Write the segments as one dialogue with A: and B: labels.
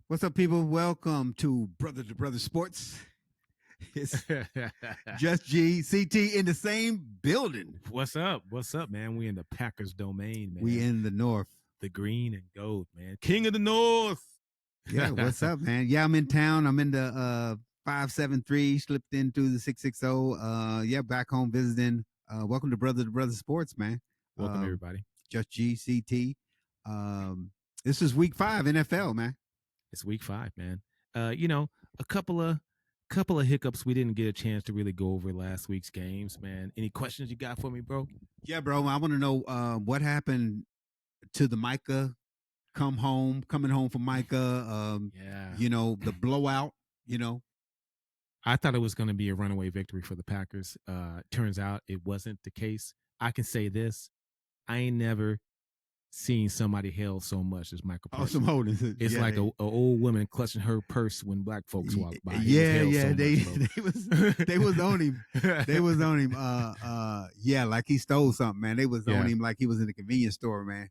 A: What's up, people? Welcome to Brother Sports. It's JustG, CT in the same building.
B: What's up? What's up, man? We in the Packers domain, man.
A: We in the North.
B: The green and gold, man. King of the North.
A: Yeah, what's up, man? Yeah, I'm in town. I'm in the 573, slipped in through the 660. Yeah, back home visiting. Welcome to Brother Sports, man.
B: Welcome, everybody.
A: JustG, CT. This is week 5 NFL, man.
B: It's week 5, man. A couple of hiccups we didn't get a chance to really go over last week's games, man. Any questions you got for me, bro?
A: Yeah, bro. I want to know what happened to the Micah coming home from Micah. The blowout,
B: I thought it was going to be a runaway victory for the Packers. Turns out it wasn't the case. I can say this. I ain't never seen somebody held so much as Michael Parsons.
A: Awesome holding.
B: It's like a old woman clutching her purse when black folks walk by.
A: They was on him. They was on him. Like he stole something, man. They was on him like he was in a convenience store, man.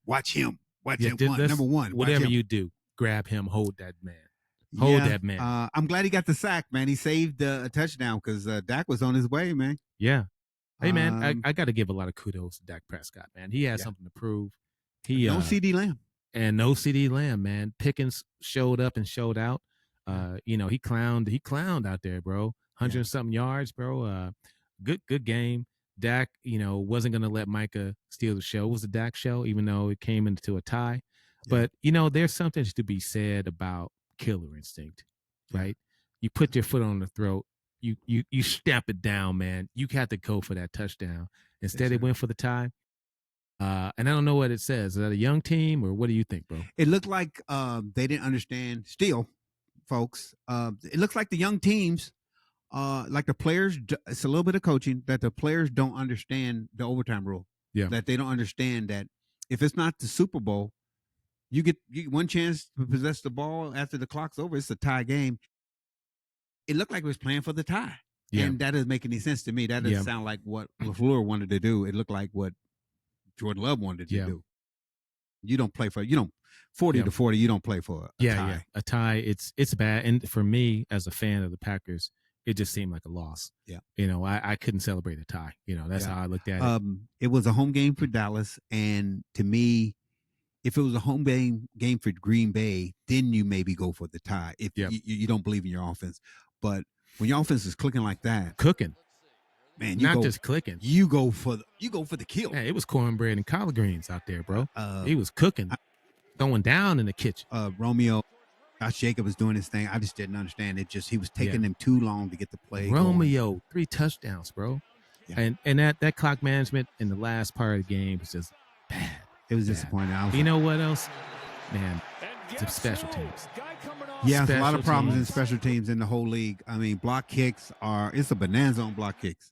A: Watch him. Number one.
B: Whatever you do, grab him. Hold that man. Hold that man.
A: I'm glad he got the sack, man. He saved a touchdown because Dak was on his way, man.
B: Yeah. Hey, man, I got to give a lot of kudos to Dak Prescott, man. He has something to prove.
A: No CD Lamb.
B: And no CD Lamb, man. Pickens showed up and showed out. He clowned out there, bro. 100-something yards, bro. Good game. Dak, wasn't going to let Micah steal the show. It was a Dak show, even though it came into a tie. Yeah. But, there's something to be said about killer instinct, right? You put your foot on the throat. You stamp it down, man. You had to go for that touchdown. Instead, they went for the tie. And I don't know what it says. Is that a young team, or what do you think, bro?
A: It looked like they didn't understand. Still, folks, it looks like the young teams, like the players, it's a little bit of coaching, that the players don't understand the overtime rule.
B: Yeah.
A: That they don't understand that if it's not the Super Bowl, you get one chance to possess the ball after the clock's over. It's a tie game. It looked like it was playing for the tie. Yeah. And that doesn't make any sense to me. That doesn't sound like what LaFleur wanted to do. It looked like what Jordan Love wanted to do. You don't play for 40 to 40. You don't play for a tie.
B: Yeah, a tie. It's bad. And for me, as a fan of the Packers, it just seemed like a loss.
A: Yeah,
B: I couldn't celebrate a tie. That's how I looked at it.
A: It was a home game for Dallas, and to me, if it was a home game for Green Bay, then you maybe go for the tie if you don't believe in your offense. But when your offense is clicking like that, man,
B: just clicking.
A: You go for the kill.
B: Yeah, it was cornbread and collard greens out there, bro. He was cooking, going down in the kitchen.
A: Romeo, Josh Jacobs was doing his thing. I just didn't understand it. He was taking them too long to get the play.
B: Romeo,
A: going.
B: 3 touchdowns, bro. Yeah. And that clock management in the last part of the game was just bad.
A: It was disappointing.
B: You know what else, man? It's special teams.
A: Yeah, there's a lot of problems in special teams in the whole league. I mean, block kicks it's a bonanza on block kicks.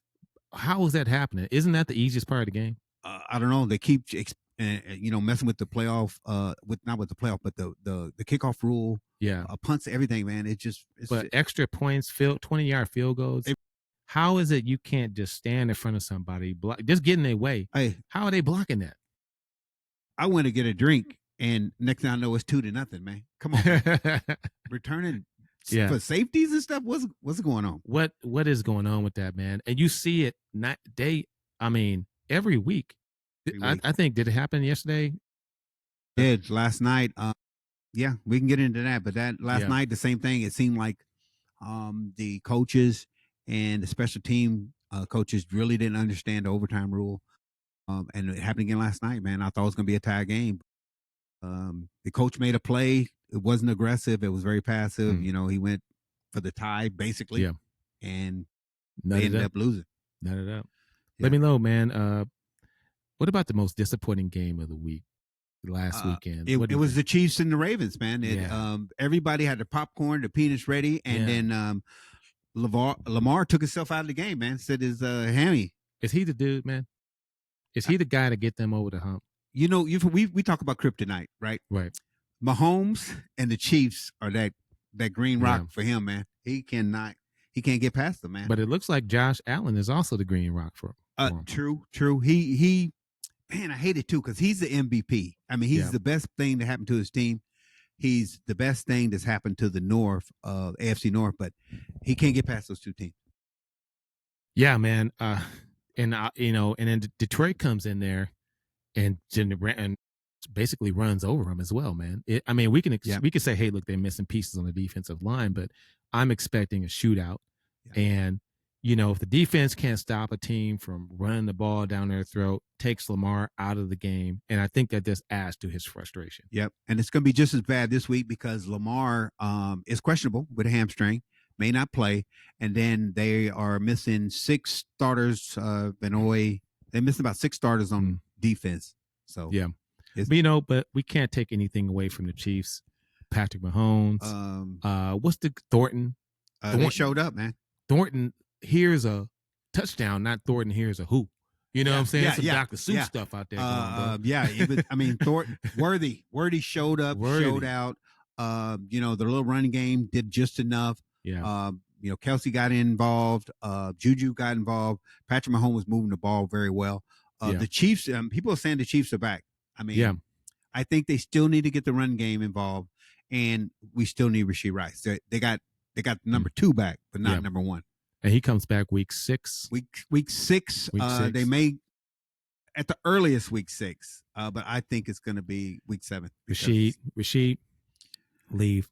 B: How is that happening? Isn't that the easiest part of the game?
A: I don't know. They keep, messing with the playoff, not with the playoff, but the kickoff rule.
B: Yeah,
A: punts, everything, man.
B: But extra points, 20-yard field goals. How is it you can't just stand in front of somebody, just get in their way?
A: Hey,
B: how are they blocking that?
A: I went to get a drink, and next thing I know, it's 2-0, man. Come on, returning for safeties and stuff. What's going on?
B: What is going on with that, man? And you see it every week. I think, did it happen yesterday?
A: Did last night? We can get into that. But that last night, the same thing. It seemed like the coaches and the special team coaches really didn't understand the overtime rule. And it happened again last night, man. I thought it was going to be a tie game. The coach made a play. It wasn't aggressive. It was very passive. He went for the tie, basically. Yeah. And they ended up losing.
B: Nut it up. Yeah. Let me know, man. What about the most disappointing game of the week last weekend?
A: It was the Chiefs and the Ravens, man. Everybody had the popcorn, the peanuts ready, and then Lamar took himself out of the game, man. Said his hammy.
B: Is he the dude, man? Is he the guy to get them over the hump?
A: We talk about kryptonite, right?
B: Right.
A: Mahomes and the Chiefs are that green rock for him, man. He can't get past them, man.
B: But it looks like Josh Allen is also the green rock for him.
A: True. He man, I hate it too because he's the MVP. I mean, he's the best thing to happen to his team. he's the best thing that's happened to the North, AFC North, but he can't get past those two teams.
B: Yeah, man. And and then Detroit comes in there and basically runs over him as well, man. I mean, we can
A: Yeah.
B: we can say, hey, look, they're missing pieces on the defensive line, but I'm expecting a shootout.
A: Yeah.
B: And if the defense can't stop a team from running the ball down their throat, takes Lamar out of the game, and I think that this adds to his frustration.
A: Yep, and it's going to be just as bad this week because Lamar is questionable with a hamstring, may not play, and then they are missing 6 starters. Benoit, they're missing about 6 starters on defense. So
B: yeah, but we can't take anything away from the Chiefs. Patrick Mahomes. What's the Thornton?
A: They showed up, man.
B: Thornton, here's a touchdown, not Thornton, here's a hoop. You know what I'm saying?
A: Yeah,
B: some Dr. Seuss stuff out there.
A: Yeah, Thornton, Worthy showed up, showed out. The little running game did just enough.
B: Yeah.
A: Kelsey got involved. Juju got involved. Patrick Mahomes was moving the ball very well. The Chiefs, people are saying the Chiefs are back. I mean, I think they still need to get the run game involved, and we still need Rashee Rice. They got number 2 back, but not number 1.
B: And he comes back week 6.
A: Week 6. They may at the earliest week 6, but I think it's going to be week 7.
B: Rashid, leave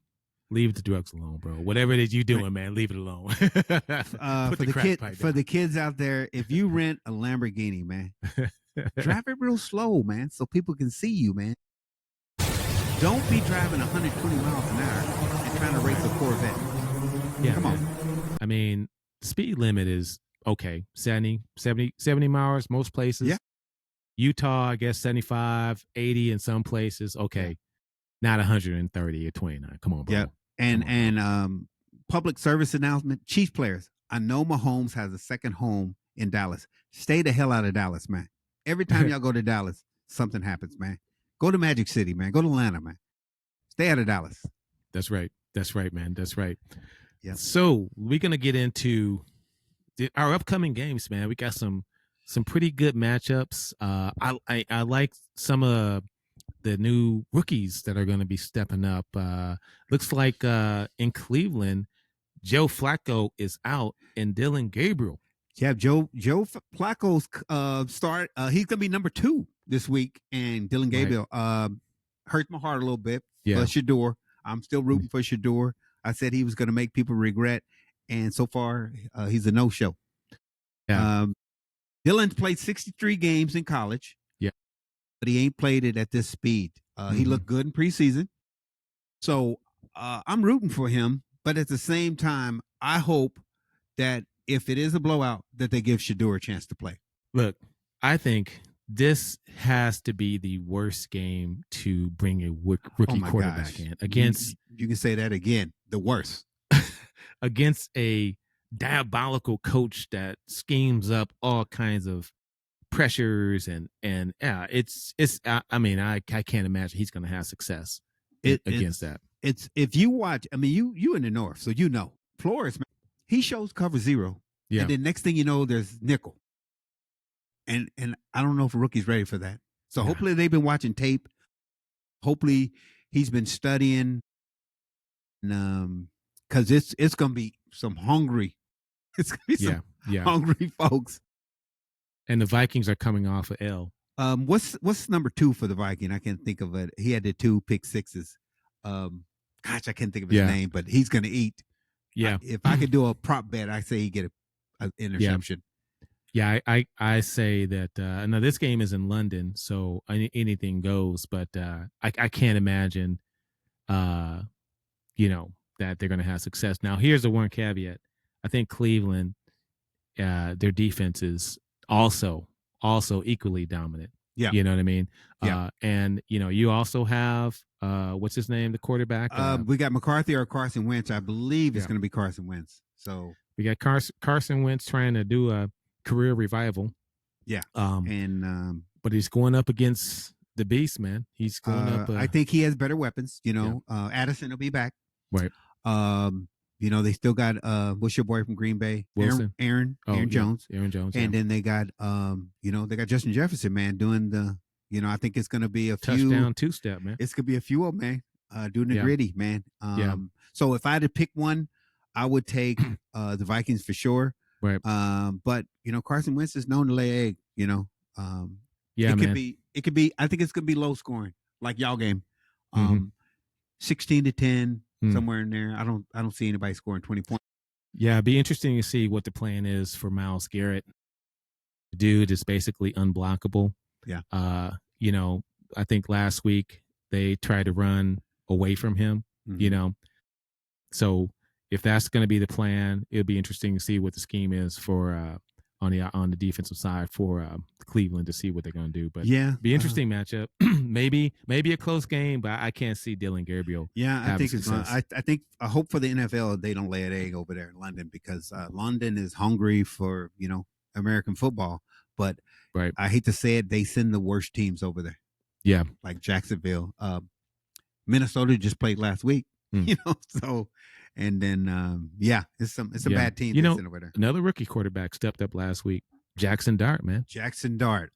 B: the drugs alone, bro. Whatever it is you're doing, man, leave it alone.
A: For the kids out there, if you rent a Lamborghini, man, drive it real slow, man, so people can see you, man. Don't be driving 120 miles an hour and trying to race a Corvette.
B: Yeah,
A: come on.
B: I mean, speed limit is okay, 70 miles most places.
A: Yeah.
B: Utah, I guess 75, 80 in some places. Okay. Not 130 or 29. Come on, bro.
A: Yeah. And public service announcement, Chiefs players. I know Mahomes has a second home in Dallas. Stay the hell out of Dallas, man. Every time y'all go to Dallas, something happens, man. Go to Magic City, man. Go to Atlanta, man. Stay out of Dallas.
B: That's right, man. That's right.
A: Yeah.
B: So we're gonna get into our upcoming games, man. We got some pretty good matchups. I like some of the new rookies that are going to be stepping up. Looks like in Cleveland, Joe Flacco is out and Dylan Gabriel.
A: Yeah, Joe Flacco's start. He's gonna be number 2 this week, and Dylan Gabriel hurts my heart a little bit.
B: Yeah,
A: but Shador, I'm still rooting for Shador. I said he was going to make people regret, and so far he's a no-show.
B: Yeah.
A: Dylan's played 63 games in college.
B: Yeah,
A: but he ain't played it at this speed. He looked good in preseason, so I'm rooting for him. But at the same time, I hope that if it is a blowout, that they give Shador a chance to play.
B: Look, I think this has to be the worst game to bring a rookie quarterback in against.
A: You can say that again. The worst
B: against a diabolical coach that schemes up all kinds of pressures and it's. I mean, I can't imagine he's going to have success against that.
A: It's if you watch. I mean, you in the North, so you know Flores. He shows cover 0, and then next thing you know, there's nickel. And I don't know if a rookie's ready for that. So hopefully they've been watching tape. Hopefully he's been studying. Because it's gonna be some hungry. It's gonna be some hungry folks.
B: And the Vikings are coming off of L.
A: What's number 2 for the Viking? I can't think of it. He had the 2 pick sixes. Gosh, I can't think of his name, but he's gonna eat.
B: Yeah.
A: If I could do a prop bet, I say he get an interception.
B: Yeah, I say that now this game is in London, so anything goes, but I can't imagine that they're going to have success. Now, here's the one caveat. I think Cleveland, their defense is also equally dominant.
A: Yeah.
B: You know what I mean?
A: Yeah.
B: And, you also have, what's his name, the quarterback?
A: We got McCarthy or Carson Wentz. I believe it's going to be Carson Wentz. So
B: we got Carson Wentz trying to do a career revival.
A: Yeah.
B: But he's going up against the beast, man. He's going up.
A: I think he has better weapons. Addison will be back.
B: Right.
A: They still got what's your boy from Green Bay?
B: Wilson.
A: Aaron Jones.
B: Aaron Jones.
A: And then they got they got Justin Jefferson, man, doing the I think it's gonna be a
B: touchdown 2-step, man.
A: It's gonna be a few of them, man. doing the
B: Yeah.
A: gritty, man.
B: Yeah.
A: So if I had to pick one, I would take the Vikings for sure.
B: Right.
A: But Carson Wentz is known to lay egg.
B: Yeah,
A: it could
B: man.
A: be. It could be. I think it's gonna be low scoring, like y'all game.
B: Mhm.
A: 16-10,
B: Mm.
A: somewhere in there. I don't see anybody scoring 20 points.
B: Yeah, it'd be interesting to see what the plan is for Myles Garrett. The dude is basically unblockable.
A: Yeah.
B: You know, I think last week they tried to run away from him, you
A: Mhm.
B: know. So if that's going to be the plan, it'll be interesting to see what the scheme is for on the defensive side for Cleveland to see what they're going to do. But
A: Yeah.
B: be interesting matchup. maybe a close game, but I can't see Dylan Gabriel
A: Yeah, I
B: having
A: think it's.
B: success.
A: I hope for the NFL they don't lay an egg over there in London because London is hungry for American football. But
B: Right.
A: I hate to say it, they send the worst teams over there,
B: Yeah.
A: like Jacksonville. Minnesota just played last week,
B: Mm.
A: So, and then it's some
B: Yeah.
A: bad teams they send over there.
B: Another rookie quarterback stepped up last week. Jackson Dart, man.
A: Jackson Dart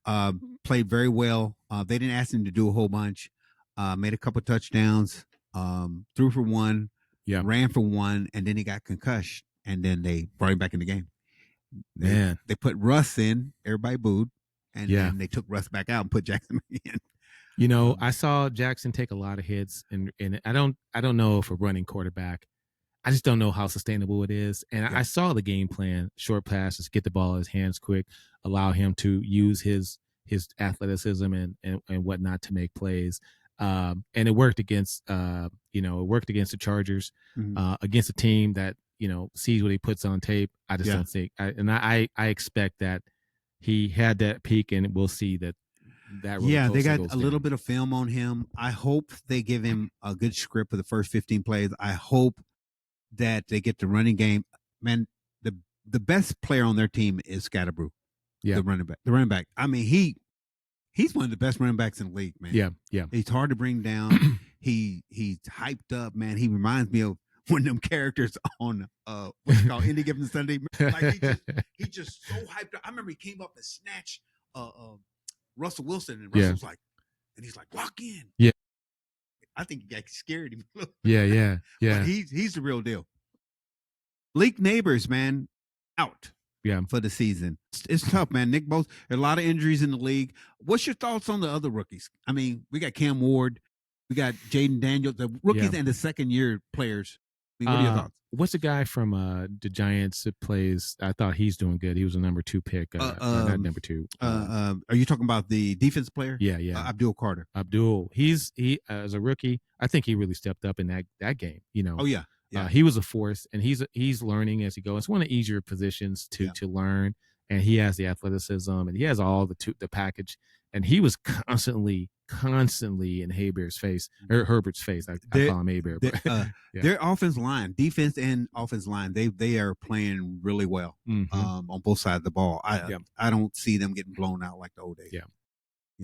A: played very well. They didn't ask him to do a whole bunch. Made a couple touchdowns. Threw for one.
B: Yeah.
A: Ran for one, and then he got concussed, and then they brought him back in the game.
B: Man.
A: They put Russ in. Everybody booed, and
B: Yeah.
A: then they took Russ back out and put Jackson in.
B: I saw Jackson take a lot of hits, and I don't know if a running quarterback, I just don't know how sustainable it is. And I saw the game plan: short passes, get the ball in his hands quick, allow him to use his athleticism and whatnot to make plays. And it worked against the Chargers, against a team that sees what he puts on tape. I just don't think, I expect that he had that peak, and we'll see that.
A: They got a little bit of film on him. I hope they give him a good script for the first 15 plays. I hope that they get the running game. Man, the best player on their team is Scatterbrew, the running back. The running back. I mean, he's one of the best running backs in the league, man.
B: Yeah.
A: He's hard to bring down. He's hyped up, man. He reminds me of one of them characters on what's called Indie Given Sunday. Like he just so hyped up. I remember he came up and snatched Russell Wilson, and Russell's like, and he's like, lock in.
B: Yeah.
A: I think he got scared him.
B: Yeah.
A: But he's the real deal. Leak Neighbors, man, out.
B: Yeah.
A: For the season. It's tough, man. Nick Bosa, a lot of injuries in the league. What's your thoughts on the other rookies? I mean, we got Cam Ward, we got Jaden Daniels, the rookies and the second year players. I mean, what are your thoughts?
B: What's the guy from the Giants that plays? I thought he's doing good. He was a number 2 pick. Not number 2.
A: Are you talking about the defense player?
B: Yeah.
A: Abdul Carter.
B: He as a rookie, I think he really stepped up in that game.
A: Oh yeah.
B: He was a force, and he's learning as he goes. It's one of the easier positions to learn, and he has the athleticism, and he has all the package. And he was constantly in Herbert's face. I call him Hebert.
A: Their offense line, defense and offense line, they are playing really well on both sides of the ball. I don't see them getting blown out like the old days.
B: Yeah.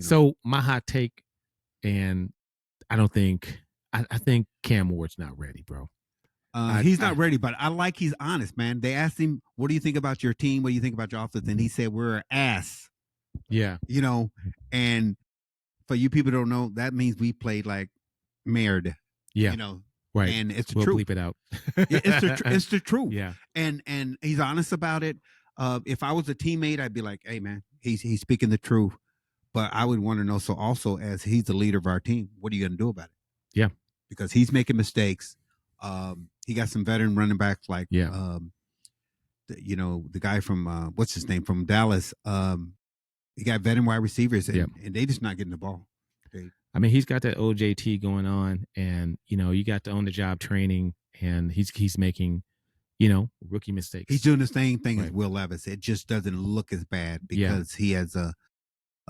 B: So my hot take, and I think Cam Ward's not ready, bro.
A: He's not ready, but I like he's honest, man. They asked him, "What do you think about your team? What do you think about your offense?" And he said, "We're an ass."
B: Yeah.
A: And for you people who don't know, that means we played like merde.
B: Yeah. Right.
A: And it's the
B: we'll
A: truth.
B: Bleep it out.
A: It's the truth.
B: Yeah.
A: And he's honest about it. If I was a teammate, I'd be like, "Hey, man, he's speaking the truth." But I would want to know. So also, as he's the leader of our team, what are you going to do about it?
B: Yeah.
A: Because he's making mistakes. He got some veteran running backs like, the guy from what's his name from Dallas. He got veteran wide receivers, and they just not getting the ball.
B: I mean, he's got that OJT going on, and you got to own the job training, and he's making, rookie mistakes.
A: He's doing the same thing as Will Levis. It just doesn't look as bad because he has a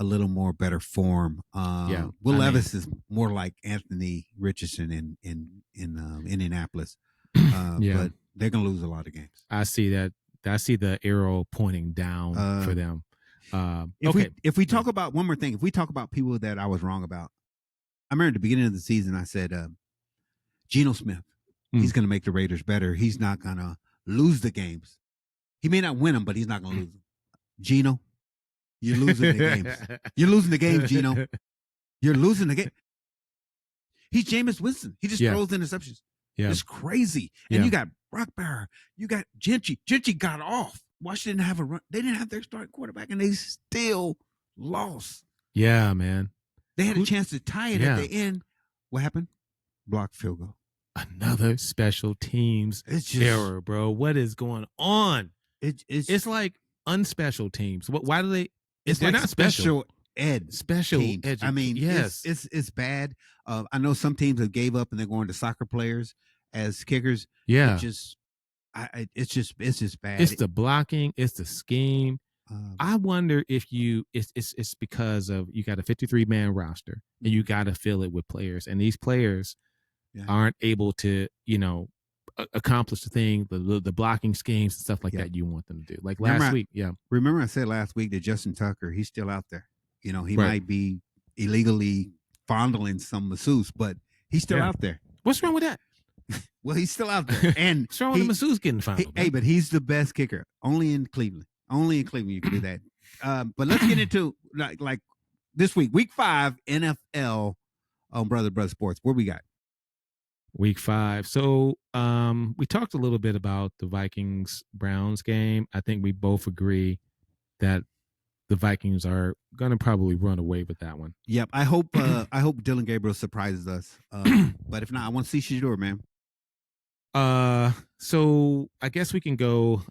A: little more better form. Will Levis is more like Anthony Richardson in Indianapolis. But they're gonna lose a lot of games.
B: I see that. I see the arrow pointing down for them.
A: If we talk about one more thing, if we talk about people that I was wrong about, I remember at the beginning of the season I said Geno Smith, he's gonna make the Raiders better. He's not gonna lose the games. He may not win them, but he's not gonna lose them. Geno, you're losing the games. You're losing the game, Geno. You're losing the game. He's Jameis Winston. He just
B: Yeah.
A: throws interceptions.
B: Yeah.
A: It's crazy. And you got Rockbearer. You got Gentry. Gentry got off. Washington didn't have a run. They didn't have their starting quarterback, and they still lost.
B: Yeah, man.
A: They had a chance to tie it at the end. What happened? Blocked field goal.
B: Another special teams error, bro. What is going on? It's like unspecial teams. Why do they?
A: They're
B: like
A: not special ed.
B: Special
A: teams. I mean, yes, it's bad. I know some teams have gave up and they're going to soccer players as kickers.
B: Yeah,
A: it's just bad.
B: It's the blocking. It's the scheme. I wonder if it's because of you got a 53-man roster and you got to fill it with players, and these players aren't able to, accomplish the thing, the blocking schemes and stuff like that you want them to do. Like last week,
A: Remember I said last week that Justin Tucker, he's still out there. He might be illegally fondling some masseuse, but he's still out there.
B: What's wrong with that?
A: Well, he's still out there. And
B: what's wrong with the masseuse getting fondled?
A: Hey, but he's the best kicker. Only in Cleveland. Only in Cleveland you can do that. But let's get into like this week, week 5 NFL on Brother Sports. What we got?
B: Week 5. So we talked a little bit about the Vikings-Browns game. I think we both agree that the Vikings are going to probably run away with that one.
A: Yep. I hope Dylan Gabriel surprises us. But if not, I want to see Shedeur, man.
B: So I guess we can go.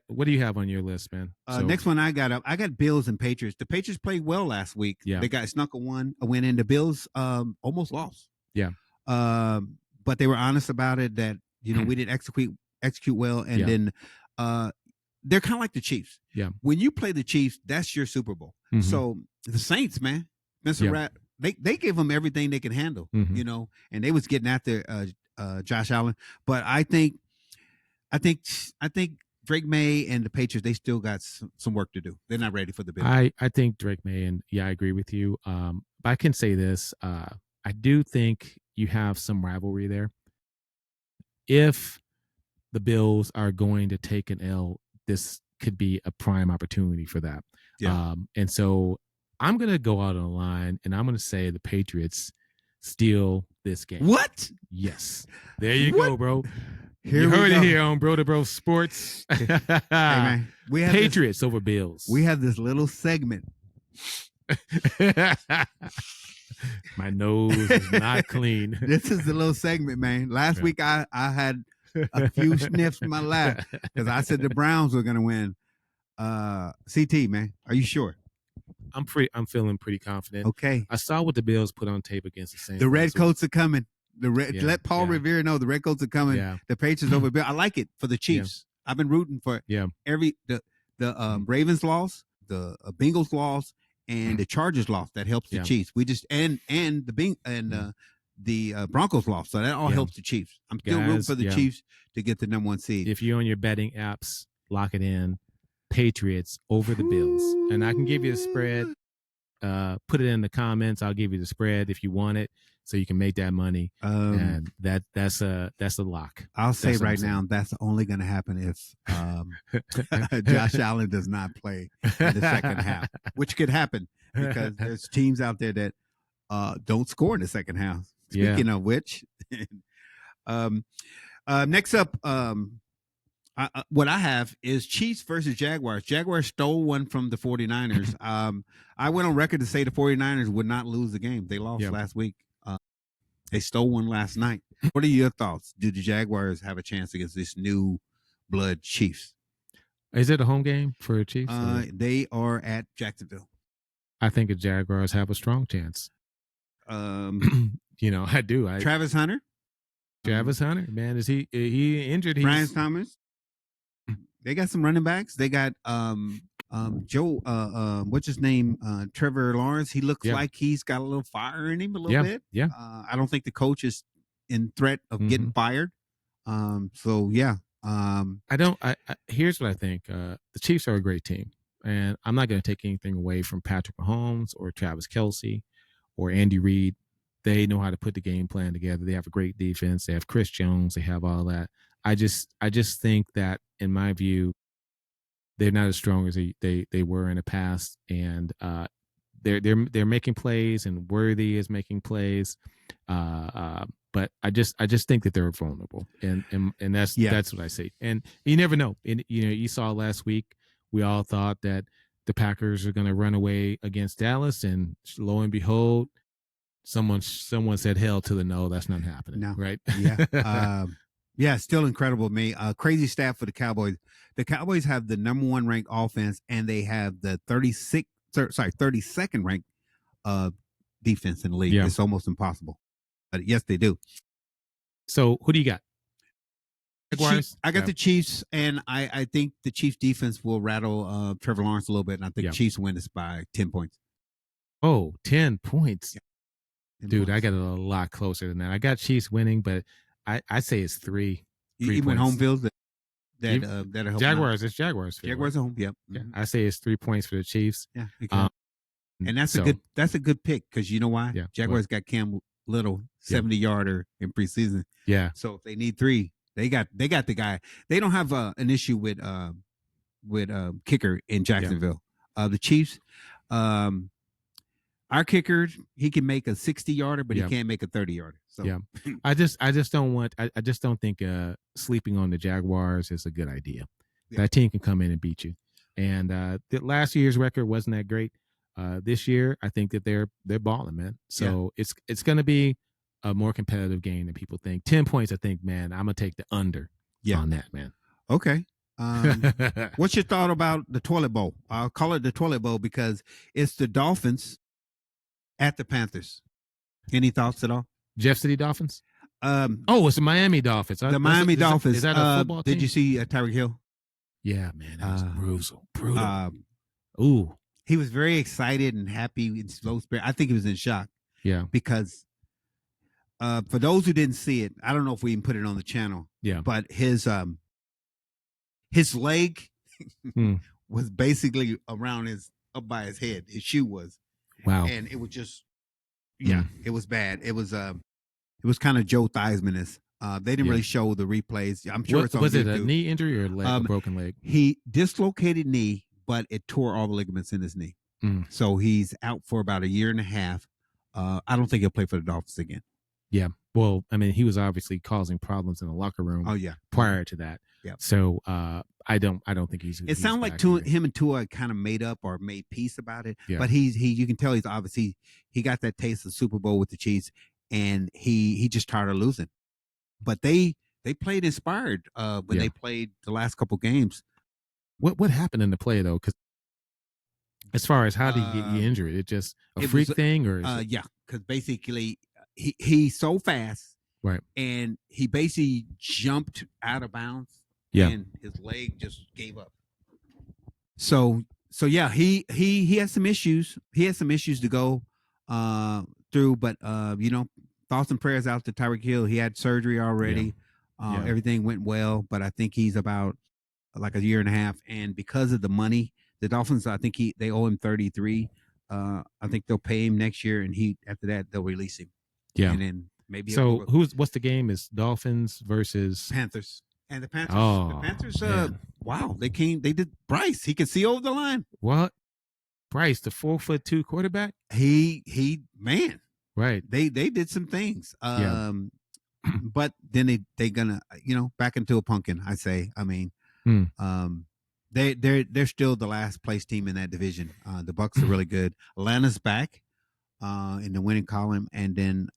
B: What do you have on your list, man?
A: Next one I got Bills and Patriots. The Patriots played well last week.
B: Yeah.
A: They got snuck a win in. The Bills almost lost.
B: Yeah.
A: But they were honest about it that, we didn't execute well. And then they're kind of like the Chiefs.
B: Yeah.
A: When you play the Chiefs, that's your Super Bowl. Mm-hmm. So the Saints, man, Spencer Ratt, they give them everything they can handle, and they was getting after Josh Allen. But I think Drake May and the Patriots, they still got some work to do. They're not ready for the Bills.
B: I think Drake May, and I agree with you. But I can say this. I do think you have some rivalry there. If the Bills are going to take an L, this could be a prime opportunity for that.
A: Yeah.
B: And so I'm going to go out on a line, and I'm going to say the Patriots steal this game.
A: What?
B: Yes. There you go, bro.
A: Here
B: you heard it here on Bro to Bro Sports.
A: Hey, man. We have
B: Patriots over Bills.
A: We have this little segment.
B: My nose is not clean.
A: This is the little segment, man. Last week I had a few sniffs in my lap because I said the Browns were going to win. CT, man, are you sure?
B: I'm feeling pretty confident.
A: Okay.
B: I saw what the Bills put on tape against the Saints.
A: The Redcoats are coming. Let Paul Revere know the Redcoats are coming.
B: Yeah.
A: The Patriots over Bill. I like it for the Chiefs. Yeah. I've been rooting for the Ravens loss, the Bengals loss, and the Chargers loss. That helps the Chiefs. We just and the Broncos lost, so that all helps the Chiefs. I'm still rooting for the Chiefs to get the number 1 seed.
B: If you're on your betting apps, lock it in. Patriots over the Bills, and I can give you the spread. Put it in the comments. I'll give you the spread if you want it, so you can make that money. And that's a lock.
A: I'll say right now that's only going to happen if Josh Allen does not play in the second half, which could happen because there's teams out there that don't score in the second half. Speaking of which, next up, what I have is Chiefs versus Jaguars. Jaguars stole one from the 49ers. I went on record to say the 49ers would not lose the game. They lost last week. They stole one last night. What are your thoughts? Do the Jaguars have a chance against this new blood Chiefs?
B: Is it a home game for the Chiefs?
A: They are at Jacksonville.
B: I think the Jaguars have a strong chance. I do.
A: Travis Hunter,
B: man, is he injured?
A: Brian Thomas. They got some running backs. They got Joe. What's his name? Trevor Lawrence. He looks like he's got a little fire in him a little bit.
B: Yeah.
A: I don't think the coach is in threat of getting fired. So yeah.
B: I don't. Here's what I think. The Chiefs are a great team, and I'm not going to take anything away from Patrick Mahomes or Travis Kelce or Andy Reid. They know how to put the game plan together. They have a great defense. They have Chris Jones. They have all that. I just think that, in my view, they're not as strong as they were in the past, and they're making plays, and Worthy is making plays. But I just think that they're vulnerable, and
A: Yeah.
B: that's what I say. And you never know. And you saw last week, we all thought that the Packers are going to run away against Dallas, and lo and behold, someone said hell to the no. That's not happening,
A: No.
B: right?
A: Yeah. Yeah, still incredible to me. Crazy stat for the Cowboys. The Cowboys have the number one ranked offense, and they have the 32nd ranked defense in the league.
B: Yeah.
A: It's almost impossible. But yes, they do.
B: So who do you got? Jaguars?
A: I got
B: Yeah.
A: the Chiefs, and I think the Chiefs defense will rattle Trevor Lawrence a little bit, and I think
B: Yeah.
A: Chiefs win this by 10 points.
B: Oh, 10 points.
A: Yeah. 10
B: Dude, I
A: points.
B: got it a lot closer than that. I got Chiefs winning, but I say it's three.
A: Even
B: points.
A: home fields that are
B: Jaguars, it's Jaguars.
A: Jaguars at home. Yep.
B: Yeah, I say it's 3 points for the Chiefs.
A: Yeah, exactly. And that's a good pick, because you know why?
B: Yeah,
A: Jaguars got Cam Little, 70-yarder in preseason.
B: Yeah.
A: So if they need 3, they got the guy. They don't have an issue with kicker in Jacksonville. The Chiefs, our kicker, he can make a 60-yarder, but he can't make a 30-yarder. So
B: yeah, I just don't think sleeping on the Jaguars is a good idea. Yeah. That team can come in and beat you. And the last year's record wasn't that great. This year, I think that they're balling, man. So it's going to be a more competitive game than people think. 10 points, I think, man. I'm gonna take the under on that, man.
A: Okay. What's your thought about the toilet bowl? I'll call it the toilet bowl because it's the Dolphins at the Panthers. Any thoughts at all?
B: Jeff City Dolphins? It's the Miami Dolphins.
A: The Miami Dolphins.
B: Is that a football team?
A: Did you see Tyreek Hill?
B: Yeah, man. That was brutal.
A: Ooh. He was very excited and happy in slow spirit. I think he was in shock.
B: Yeah.
A: Because for those who didn't see it, I don't know if we even put it on the channel.
B: Yeah.
A: But his leg was basically up by his head. His shoe was.
B: Wow.
A: And it was just it was bad. It was kind of Joe Theismann-ish. They didn't really show the replays. I'm sure it's on
B: Was it
A: YouTube.
B: a knee injury or a broken leg?
A: He dislocated knee, but it tore all the ligaments in his knee. So he's out for about 1.5 years. I don't think he'll play for the Dolphins again.
B: Yeah. Well, I mean, he was obviously causing problems in the locker room.
A: Oh yeah.
B: Prior to that. Yeah. So I don't think he's.
A: It sounded like him and Tua kind of made up or made peace about it. Yeah. But you can tell he's obviously he got that taste of the Super Bowl with the Chiefs, and he just tired of losing. But they played inspired when they played the last couple games.
B: What happened in the play though? Because as far as how did you get injured, it just a freak thing or
A: yeah, because basically he's so fast,
B: right?
A: And he basically jumped out of bounds.
B: Yeah.
A: And his leg just gave up. So yeah, he has some issues. He has some issues to go through, but thoughts and prayers out to Tyreek Hill. He had surgery already. Yeah. Everything went well, but I think he's about like 1.5 years. And because of the money, the Dolphins, I think they owe him 33. I think they'll pay him next year, and after that they'll release him.
B: Yeah.
A: And then maybe
B: what's the game? Is Dolphins versus
A: Panthers. And the Panthers, wow, they did Bryce. He could see over the line.
B: What? Bryce, the 4'2" quarterback?
A: He man.
B: Right.
A: They did some things. But then they gonna, back into a pumpkin, I say. I mean, they're still the last place team in that division. The Bucs are really good. Atlanta's back in the winning column, and then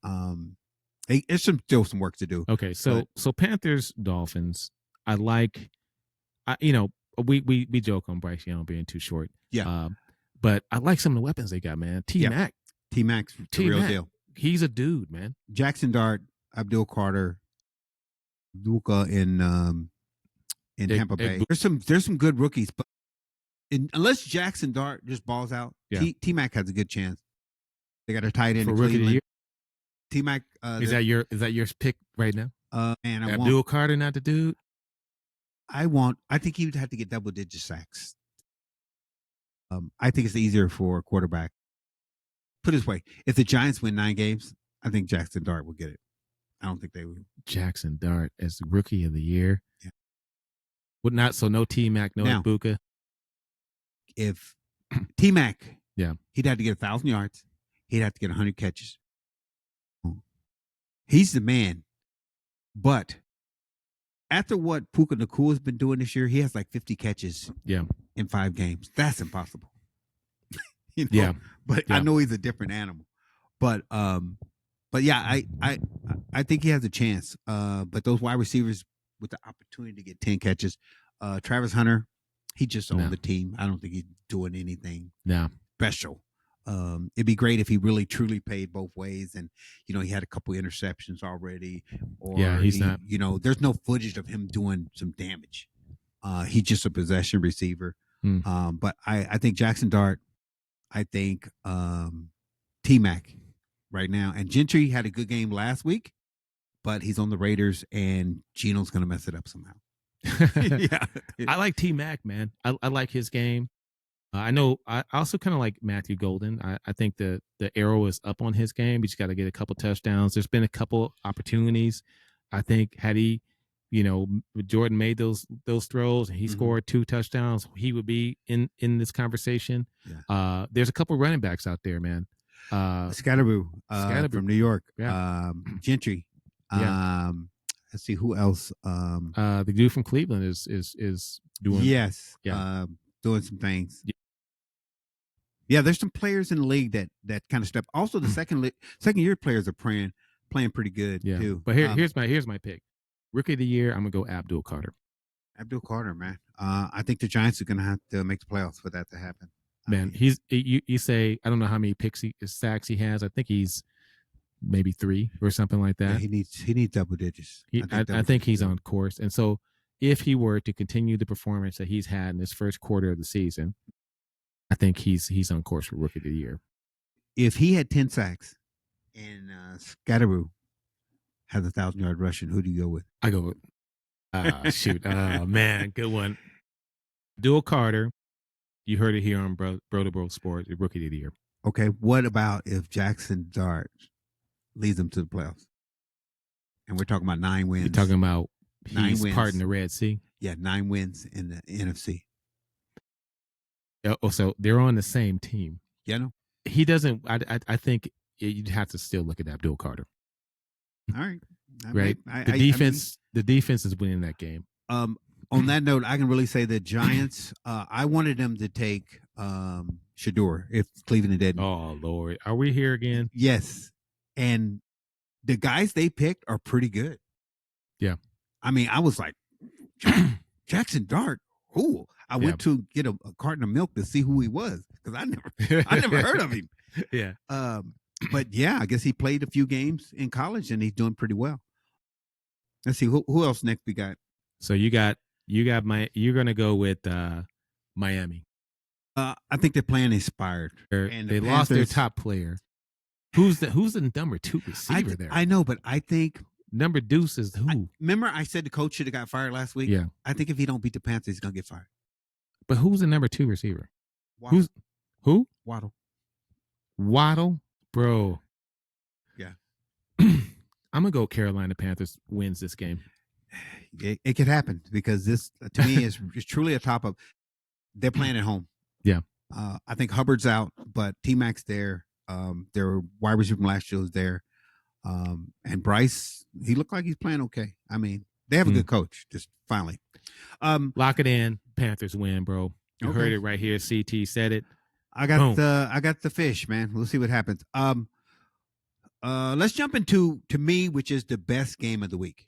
A: there's still some work to do.
B: Okay, so Panthers, Dolphins. I like, we joke on Bryce Young being too short.
A: Yeah,
B: but I like some of the weapons they got, man. T-Mac,
A: the real deal.
B: He's a dude, man.
A: Jackson Dart, Abdul Carter, Duka in Tampa Bay. There's some good rookies, but unless Jackson Dart just balls out, T-Mac has a good chance. They got a tight end
B: for rookie of the year.
A: T-Mac,
B: is that your pick right now?
A: And
B: Abdul Carter, not the dude.
A: I think he would have to get double-digit sacks. I think it's easier for a quarterback. Put it this way: if the Giants win 9 games, I think Jackson Dart will get it. I don't think they will.
B: Jackson Dart as the rookie of the year.
A: Yeah.
B: Would not so no T-Mac, no Ibuka.
A: If T-Mac,
B: he'd
A: have to get 1,000 yards. He'd have to get 100 catches. He's the man. But after what Puka Nakua has been doing this year, he has like 50 catches
B: Yeah.
A: in 5 games. That's impossible.
B: Yeah.
A: But I
B: Yeah.
A: know he's a different animal. But yeah, I think he has a chance. But those wide receivers with the opportunity to get 10 catches, Travis Hunter, he just
B: No.
A: owned the team. I don't think he's doing anything
B: No.
A: special. It'd be great if he really truly paid both ways, and he had a couple interceptions already,
B: Yeah,
A: or
B: he's not.
A: there's no footage of him doing some damage. He's just a possession receiver.
B: Mm.
A: But I think Jackson Dart, I think T Mac right now, and Gentry had a good game last week, but he's on the Raiders, and Geno's gonna mess it up somehow. Yeah,
B: I like T Mac, man. I like his game. I know. I also kind of like Matthew Golden. I think the arrow is up on his game. He's got to get a couple touchdowns. There's been a couple opportunities. I think had he, Jordan made those throws and he scored 2 touchdowns, he would be in this conversation.
A: Yeah.
B: There's a couple running backs out there, man.
A: Scatterboo, from New York.
B: Yeah.
A: Gentry.
B: Yeah.
A: Let's see who else.
B: The dude from Cleveland is doing.
A: Yes.
B: Yeah.
A: Doing some things. Yeah, there's some players in the league that kind of step. Also, the second year players are playing pretty good too.
B: But here's my pick. Rookie of the year, I'm gonna go Abdul Carter.
A: Abdul Carter, man. I think the Giants are gonna have to make the playoffs for that to happen.
B: Man, you say I don't know how many sacks he has. I think he's maybe 3 or something like that.
A: Yeah, he needs double digits.
B: I think he's on course. And so if he were to continue the performance that he's had in this first quarter of the season, I think he's on course for Rookie of the Year.
A: If he had 10 sacks and Scatterboo has 1,000-yard rushing, who do you go with?
B: I go with shoot. Oh man, good one. Abdul Carter. You heard it here on Bro to Bro Sports, Rookie of the Year.
A: Okay, what about if Jackson Dart leads them to the playoffs? And we're talking about 9 wins.
B: You're talking about
A: 9 wins.
B: Part in the Red Sea.
A: Yeah, 9 wins in the NFC.
B: Oh, so they're on the same team.
A: Yeah, no.
B: He doesn't. I think you'd have to still look at Abdul Carter.
A: All right.
B: Right. The defense. The defense is winning that game.
A: On that note, I can really say the Giants. I wanted them to take Shador if Cleveland didn't.
B: Oh Lord, are we here again?
A: Yes, and the guys they picked are pretty good.
B: Yeah,
A: I mean, I was like, Jackson Dart. Who? I went to get a carton of milk to see who he was because I never heard of him.
B: Yeah.
A: But yeah, I guess he played a few games in college and he's doing pretty well. Let's see who else next we got.
B: So you're gonna go with Miami.
A: I think they're playing inspired.
B: And they lost their top player. Who's the number 2 receiver there?
A: I know, but I think
B: number deuce is who?
A: Remember I said the coach should have got fired last week?
B: Yeah.
A: I think if he don't beat the Panthers, he's gonna get fired.
B: But who's the number 2 receiver?
A: Waddle.
B: Who?
A: Waddle,
B: bro.
A: Yeah.
B: I'm gonna go Carolina Panthers wins this game.
A: It could happen because this to me is truly a top of. They're playing at home.
B: Yeah.
A: I think Hubbard's out, but T Mac's there. Their wide receiver from last year was there. And Bryce, he looked like he's playing okay. I mean, they have a good coach. Just finally,
B: lock it in. Panthers win, bro. You heard it right here. CT said it.
A: I got the fish, man. We'll see what happens. Let's jump into to me, which is the best game of the week.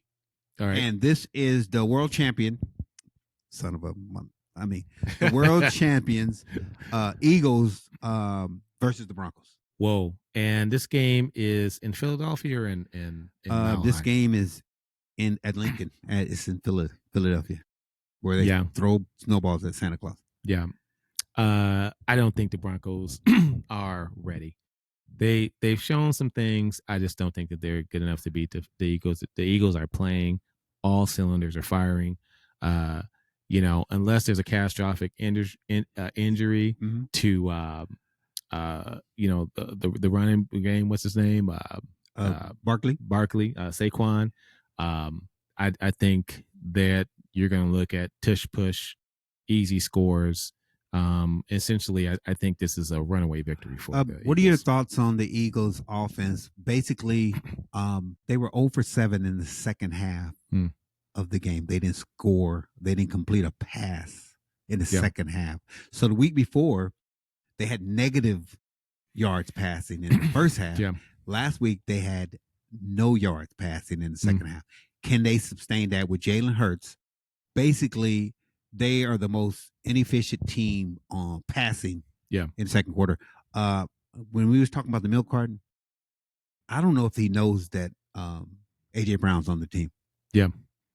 B: All right,
A: and this is the world champion. The world champions, Eagles versus the Broncos.
B: Whoa! And this game is in Philadelphia or in
A: this game is at Lincoln. It's in Philadelphia, where they throw snowballs at Santa Claus.
B: Yeah. I don't think the Broncos are ready. They've shown some things. I just don't think that they're good enough to beat the Eagles. The Eagles are playing. All cylinders are firing. Unless there's a catastrophic injury to the running game. What's his name?
A: Barkley,
B: Saquon. I think that you're going to look at tush push, easy scores. Essentially, I think this is a runaway victory for the
A: What are your
B: Eagles.
A: thoughts on the Eagles' offense? Basically, they were 0 for 7 in the second half of the game. They didn't score. They didn't complete a pass in the second half. So the week before, they had negative yards passing in the first half. Last week, they had no yards passing in the second half. Can they sustain that with Jalen Hurts? Basically, they are the most inefficient team on passing in the second quarter. When we was talking about the milk carton, I don't know if he knows that AJ Brown's on the team.
B: Yeah.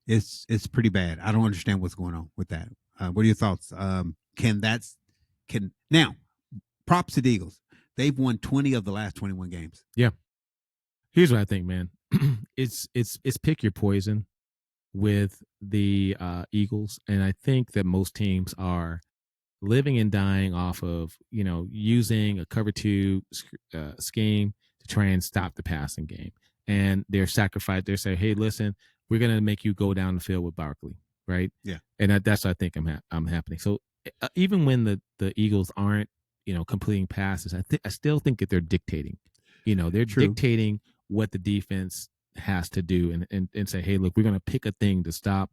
A: It's pretty bad. I don't understand what's going on with that. What are your thoughts? Now props to the Eagles. They've won 20 of the last 21 games.
B: Yeah. Here's what I think, man. It's pick your poison with the Eagles, and I think that most teams are living and dying off of using a cover two scheme to try and stop the passing game, and they're sacrificed. They're saying, "Hey, listen, we're going to make you go down the field with Barkley," right?
A: Yeah,
B: and that's what I think I'm happening. So even when the Eagles aren't completing passes, I still think that they're dictating. They're dictating what the defense has to do and say, hey, look, we're going to pick a thing to stop,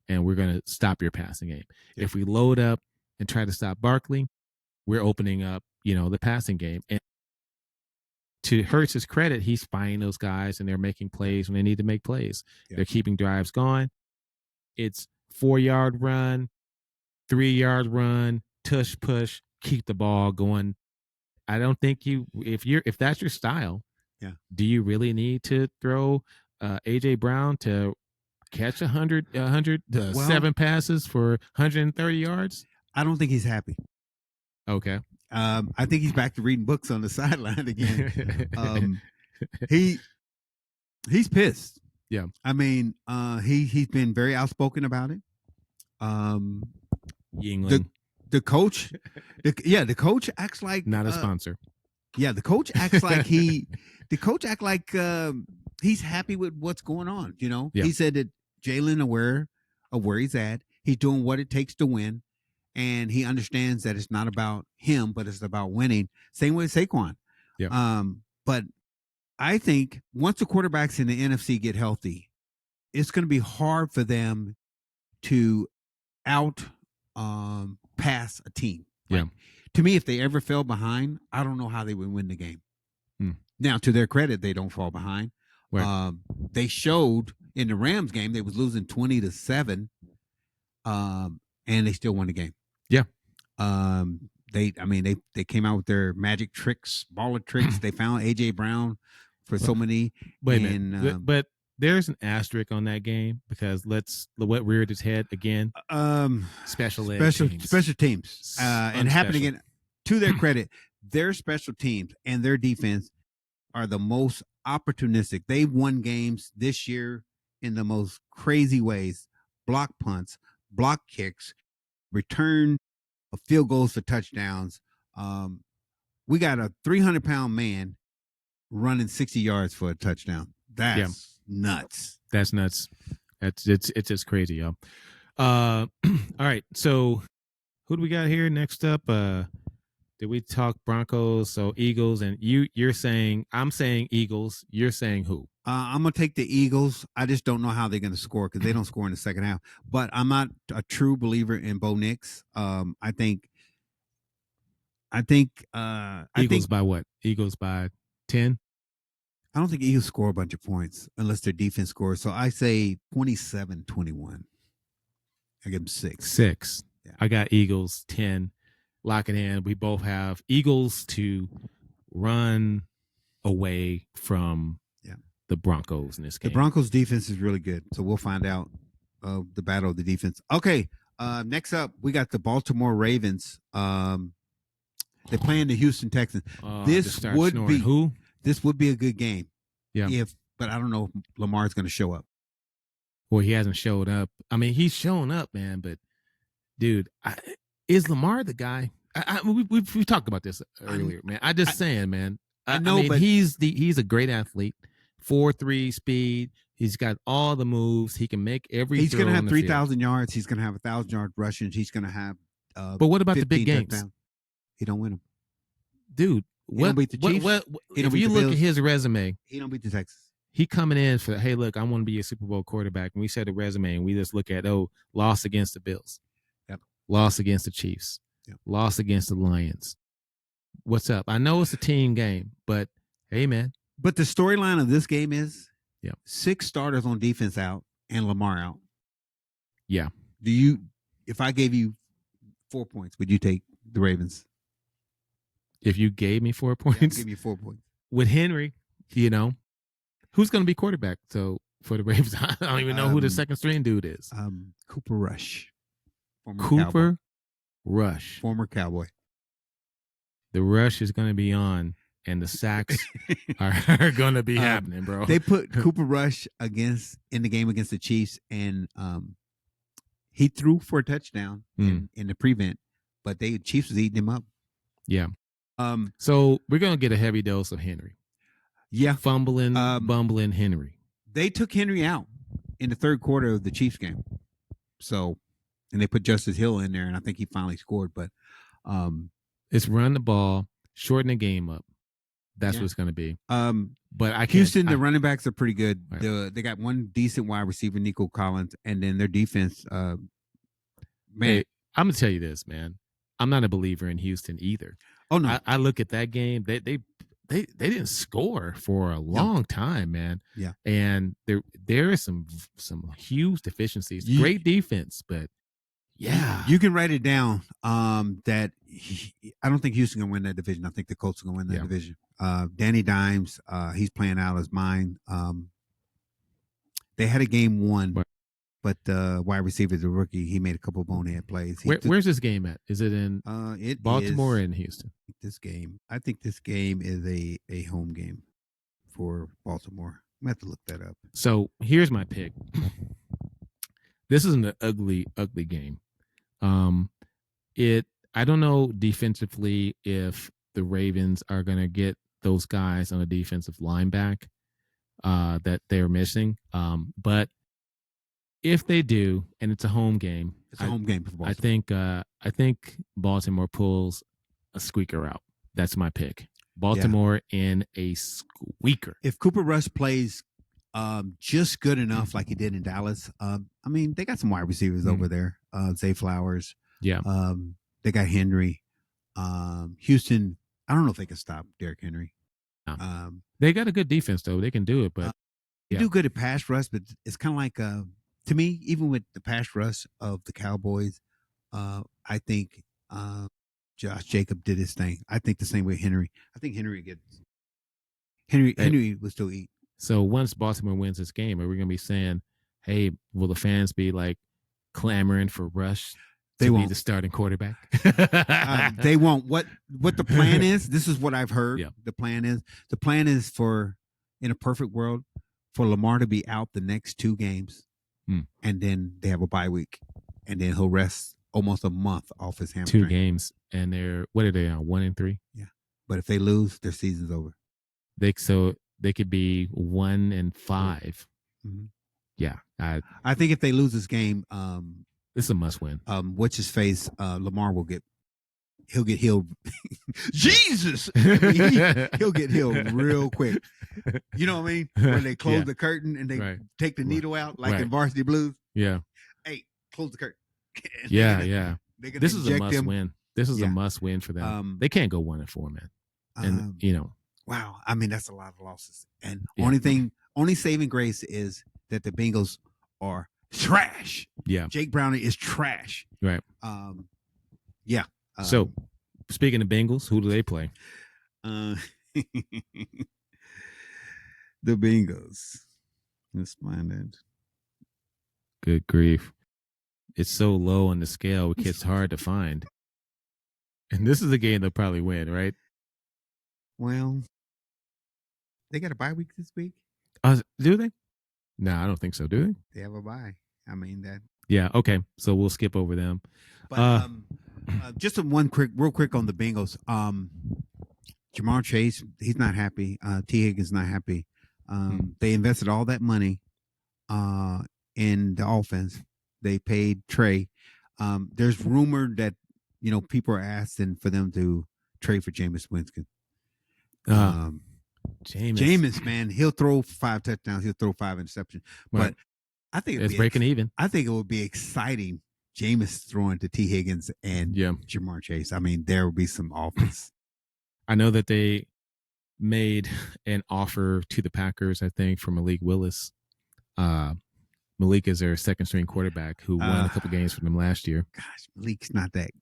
B: and we're going to stop your passing game. Yeah. If we load up and try to stop Barkley, we're opening up, the passing game. And to Hurts' credit, he's finding those guys, and they're making plays when they need to make plays. Yeah. They're keeping drives going. It's 4-yard run, 3-yard run, tush push, keep the ball going. I don't think if that's your style, yeah. Do you really need to throw AJ Brown to catch 7 passes for 130 yards?
A: I don't think he's happy.
B: Okay.
A: I think he's back to reading books on the sideline again. He's pissed.
B: Yeah.
A: I mean, he's been very outspoken about it.
B: Yingling.
A: The coach, the coach acts like
B: not a sponsor.
A: Yeah, the coach acts like he's happy with what's going on. Yeah. He said that Jalen aware of where he's at. He's doing what it takes to win, and he understands that it's not about him, but it's about winning. Same with Saquon.
B: Yeah.
A: But I think once the quarterbacks in the NFC get healthy, it's going to be hard for them to pass a team.
B: Yeah.
A: To me, if they ever fell behind, I don't know how they would win the game. Now, to their credit, they don't fall behind. Right. They showed in the Rams game they was losing 20-7, and they still won the game.
B: Yeah.
A: They came out with their magic tricks, baller tricks. They found AJ Brown for so many.
B: Wait a minute, but there's an asterisk on that game because what reared its head again. Special
A: teams, and happening in. To their credit, their special teams and their defense are the most opportunistic. They've won games this year in the most crazy ways: block punts, block kicks, return of field goals for touchdowns. We got a 300-pound man running 60 yards for a touchdown. That's nuts.
B: That's nuts. It's just crazy, y'all. All right. So who do we got here next up? Did we talk Broncos? So Eagles, and you're saying, I'm saying Eagles. You're saying who?
A: I'm gonna take the Eagles. I just don't know how they're gonna score because they don't score in the second half. But I'm not a true believer in Bo Nix. I think
B: Eagles by what? Eagles by 10?
A: I don't think Eagles score a bunch of points unless their defense scores. So I say 27-21. I give them 6.
B: 6. Yeah. I got Eagles 10. Lock it in. We both have Eagles to run away from the Broncos in this game.
A: The Broncos defense is really good. So we'll find out the battle of the defense. Okay. Next up, we got the Baltimore Ravens. They're playing the Houston Texans. This would be a good game.
B: Yeah.
A: But I don't know if Lamar's going to show up.
B: Well, he hasn't showed up. I mean, he's shown up, man. But, dude, is Lamar the guy? We've talked about this earlier, man. Saying, man. I mean, but he's a great athlete. 4.3 speed. He's got all the moves. He can make every.
A: He's going to have 3,000 yards. He's going to have 1,000 yard rushing. He's going to have
B: But what about the big games?
A: Touchdowns. He don't win them,
B: dude.
A: He don't beat the Chiefs.
B: What
A: He don't
B: if
A: beat
B: you
A: the
B: look
A: Bills.
B: at his resume?
A: He don't beat the Texans.
B: He coming in for, hey, look, I want to be a Super Bowl quarterback, and we set a resume, and we just look at, loss against the Bills,
A: Yep.
B: Loss against the Chiefs,
A: Yep.
B: Loss against the Lions. What's up? I know it's a team game, but hey, man.
A: But the storyline of this game is, 6 starters on defense out and Lamar out.
B: Yeah.
A: If I gave you 4 points, would you take the Ravens?
B: If you gave me 4 points,
A: I'll give you 4 points
B: with Henry. Who's going to be quarterback? So for the Ravens, I don't even know who the second string dude is.
A: Cooper Rush.
B: Rush.
A: Former Cowboy.
B: The rush is going to be on, and the sacks are going to be happening, bro.
A: They put Cooper Rush in the game against the Chiefs, and he threw for a touchdown in the prevent, but Chiefs was eating him up.
B: Yeah. So we're going to get a heavy dose of Henry.
A: Yeah.
B: Fumbling, bumbling Henry.
A: They took Henry out in the third quarter of the Chiefs game. So, and they put Justice Hill in there, and I think he finally scored. But
B: it's run the ball, shorten the game up. That's what it's going to be. But
A: Houston, the running backs are pretty good. Right. They got one decent wide receiver, Nico Collins, and then their defense. Man,
B: hey, I'm gonna tell you this, man. I'm not a believer in Houston either.
A: Oh no,
B: I look at that game. They didn't score for a long time, man.
A: Yeah,
B: and there is some huge deficiencies. Great defense, but
A: you can write it down. That I don't think Houston gonna win that division. I think the Colts are gonna win that division. Danny Dimes, he's playing out his mind. They had a game won. But the wide receiver is a rookie. He made a couple of bonehead plays.
B: Where's this game at? Is it in Baltimore or in Houston?
A: I think this game is a home game for Baltimore. I'm going to have to look that up.
B: So here's my pick. This is an ugly, ugly game. I don't know defensively if the Ravens are going to get those guys on the defensive line back that they're missing. But if they do, and it's a home game,
A: it's a home game for Baltimore.
B: I think Baltimore pulls a squeaker out. That's my pick. Baltimore in a squeaker.
A: If Cooper Rush plays just good enough like he did in Dallas, I mean, they got some wide receivers over there. Zay Flowers.
B: Yeah.
A: They got Henry. Houston, I don't know if they can stop Derrick Henry.
B: No. They got a good defense, though. They can do it, but
A: they do good at pass rush, but it's kind of like to me, even with the pass rush of the Cowboys, I think Josh Jacobs did his thing. I think the same way Henry. I think Henry will still eat.
B: So once Baltimore wins this game, are we going to be saying, hey, will the fans be like clamoring for Rush to be the starting quarterback?
A: They won't. What the plan is, this is what I've heard.
B: Yeah.
A: The plan is for, in a perfect world, for Lamar to be out the next 2 games. And then they have a bye week, and then he'll rest almost a month off his hamstring.
B: 2 games, and what are they on? 1-3.
A: Yeah, but if they lose, their season's over.
B: They could be 1-5.
A: Mm-hmm.
B: Yeah,
A: I think if they lose this game,
B: this is a must win.
A: What's his face? Lamar he'll get healed. Jesus, he'll get healed real quick. You know what I mean? When they close the curtain and they take the needle out, like in Varsity Blues.
B: Yeah.
A: Hey, close the curtain.
B: Yeah. This is a must win. This is a must win for them. They can't go 1-4, man. And
A: wow. I mean, that's a lot of losses. And only saving grace is that the Bengals are trash.
B: Yeah.
A: Jake Browning is trash.
B: Right.
A: Yeah.
B: So, speaking of Bengals, who do they play?
A: The Bengals. Let's find it.
B: Good grief. It's so low on the scale, it gets hard to find. And this is a game they'll probably win, right?
A: Well, they got a bye week this week.
B: Do they? No, I don't think so. Do they?
A: They have a bye. I mean that.
B: Yeah. Okay. So we'll skip over them.
A: But just real quick on the Bengals. Jamar Chase, he's not happy. T. Higgins not happy. They invested all that money in the offense. They paid Trey. There's rumor that people are asking for them to trade for Jameis Winston.
B: Uh,
A: Um,
B: Jameis.
A: Jameis, man, he'll throw 5 touchdowns, he'll throw 5 interceptions,
B: Right.
A: but I think
B: it's breaking even.
A: I think it would be exciting. Jameis throwing to T. Higgins and Jamar Chase. I mean, there will be some offense.
B: I know that they made an offer to the Packers, I think, for Malik Willis. Malik is their second string quarterback who won a couple games for them last year.
A: Gosh, Malik's not that.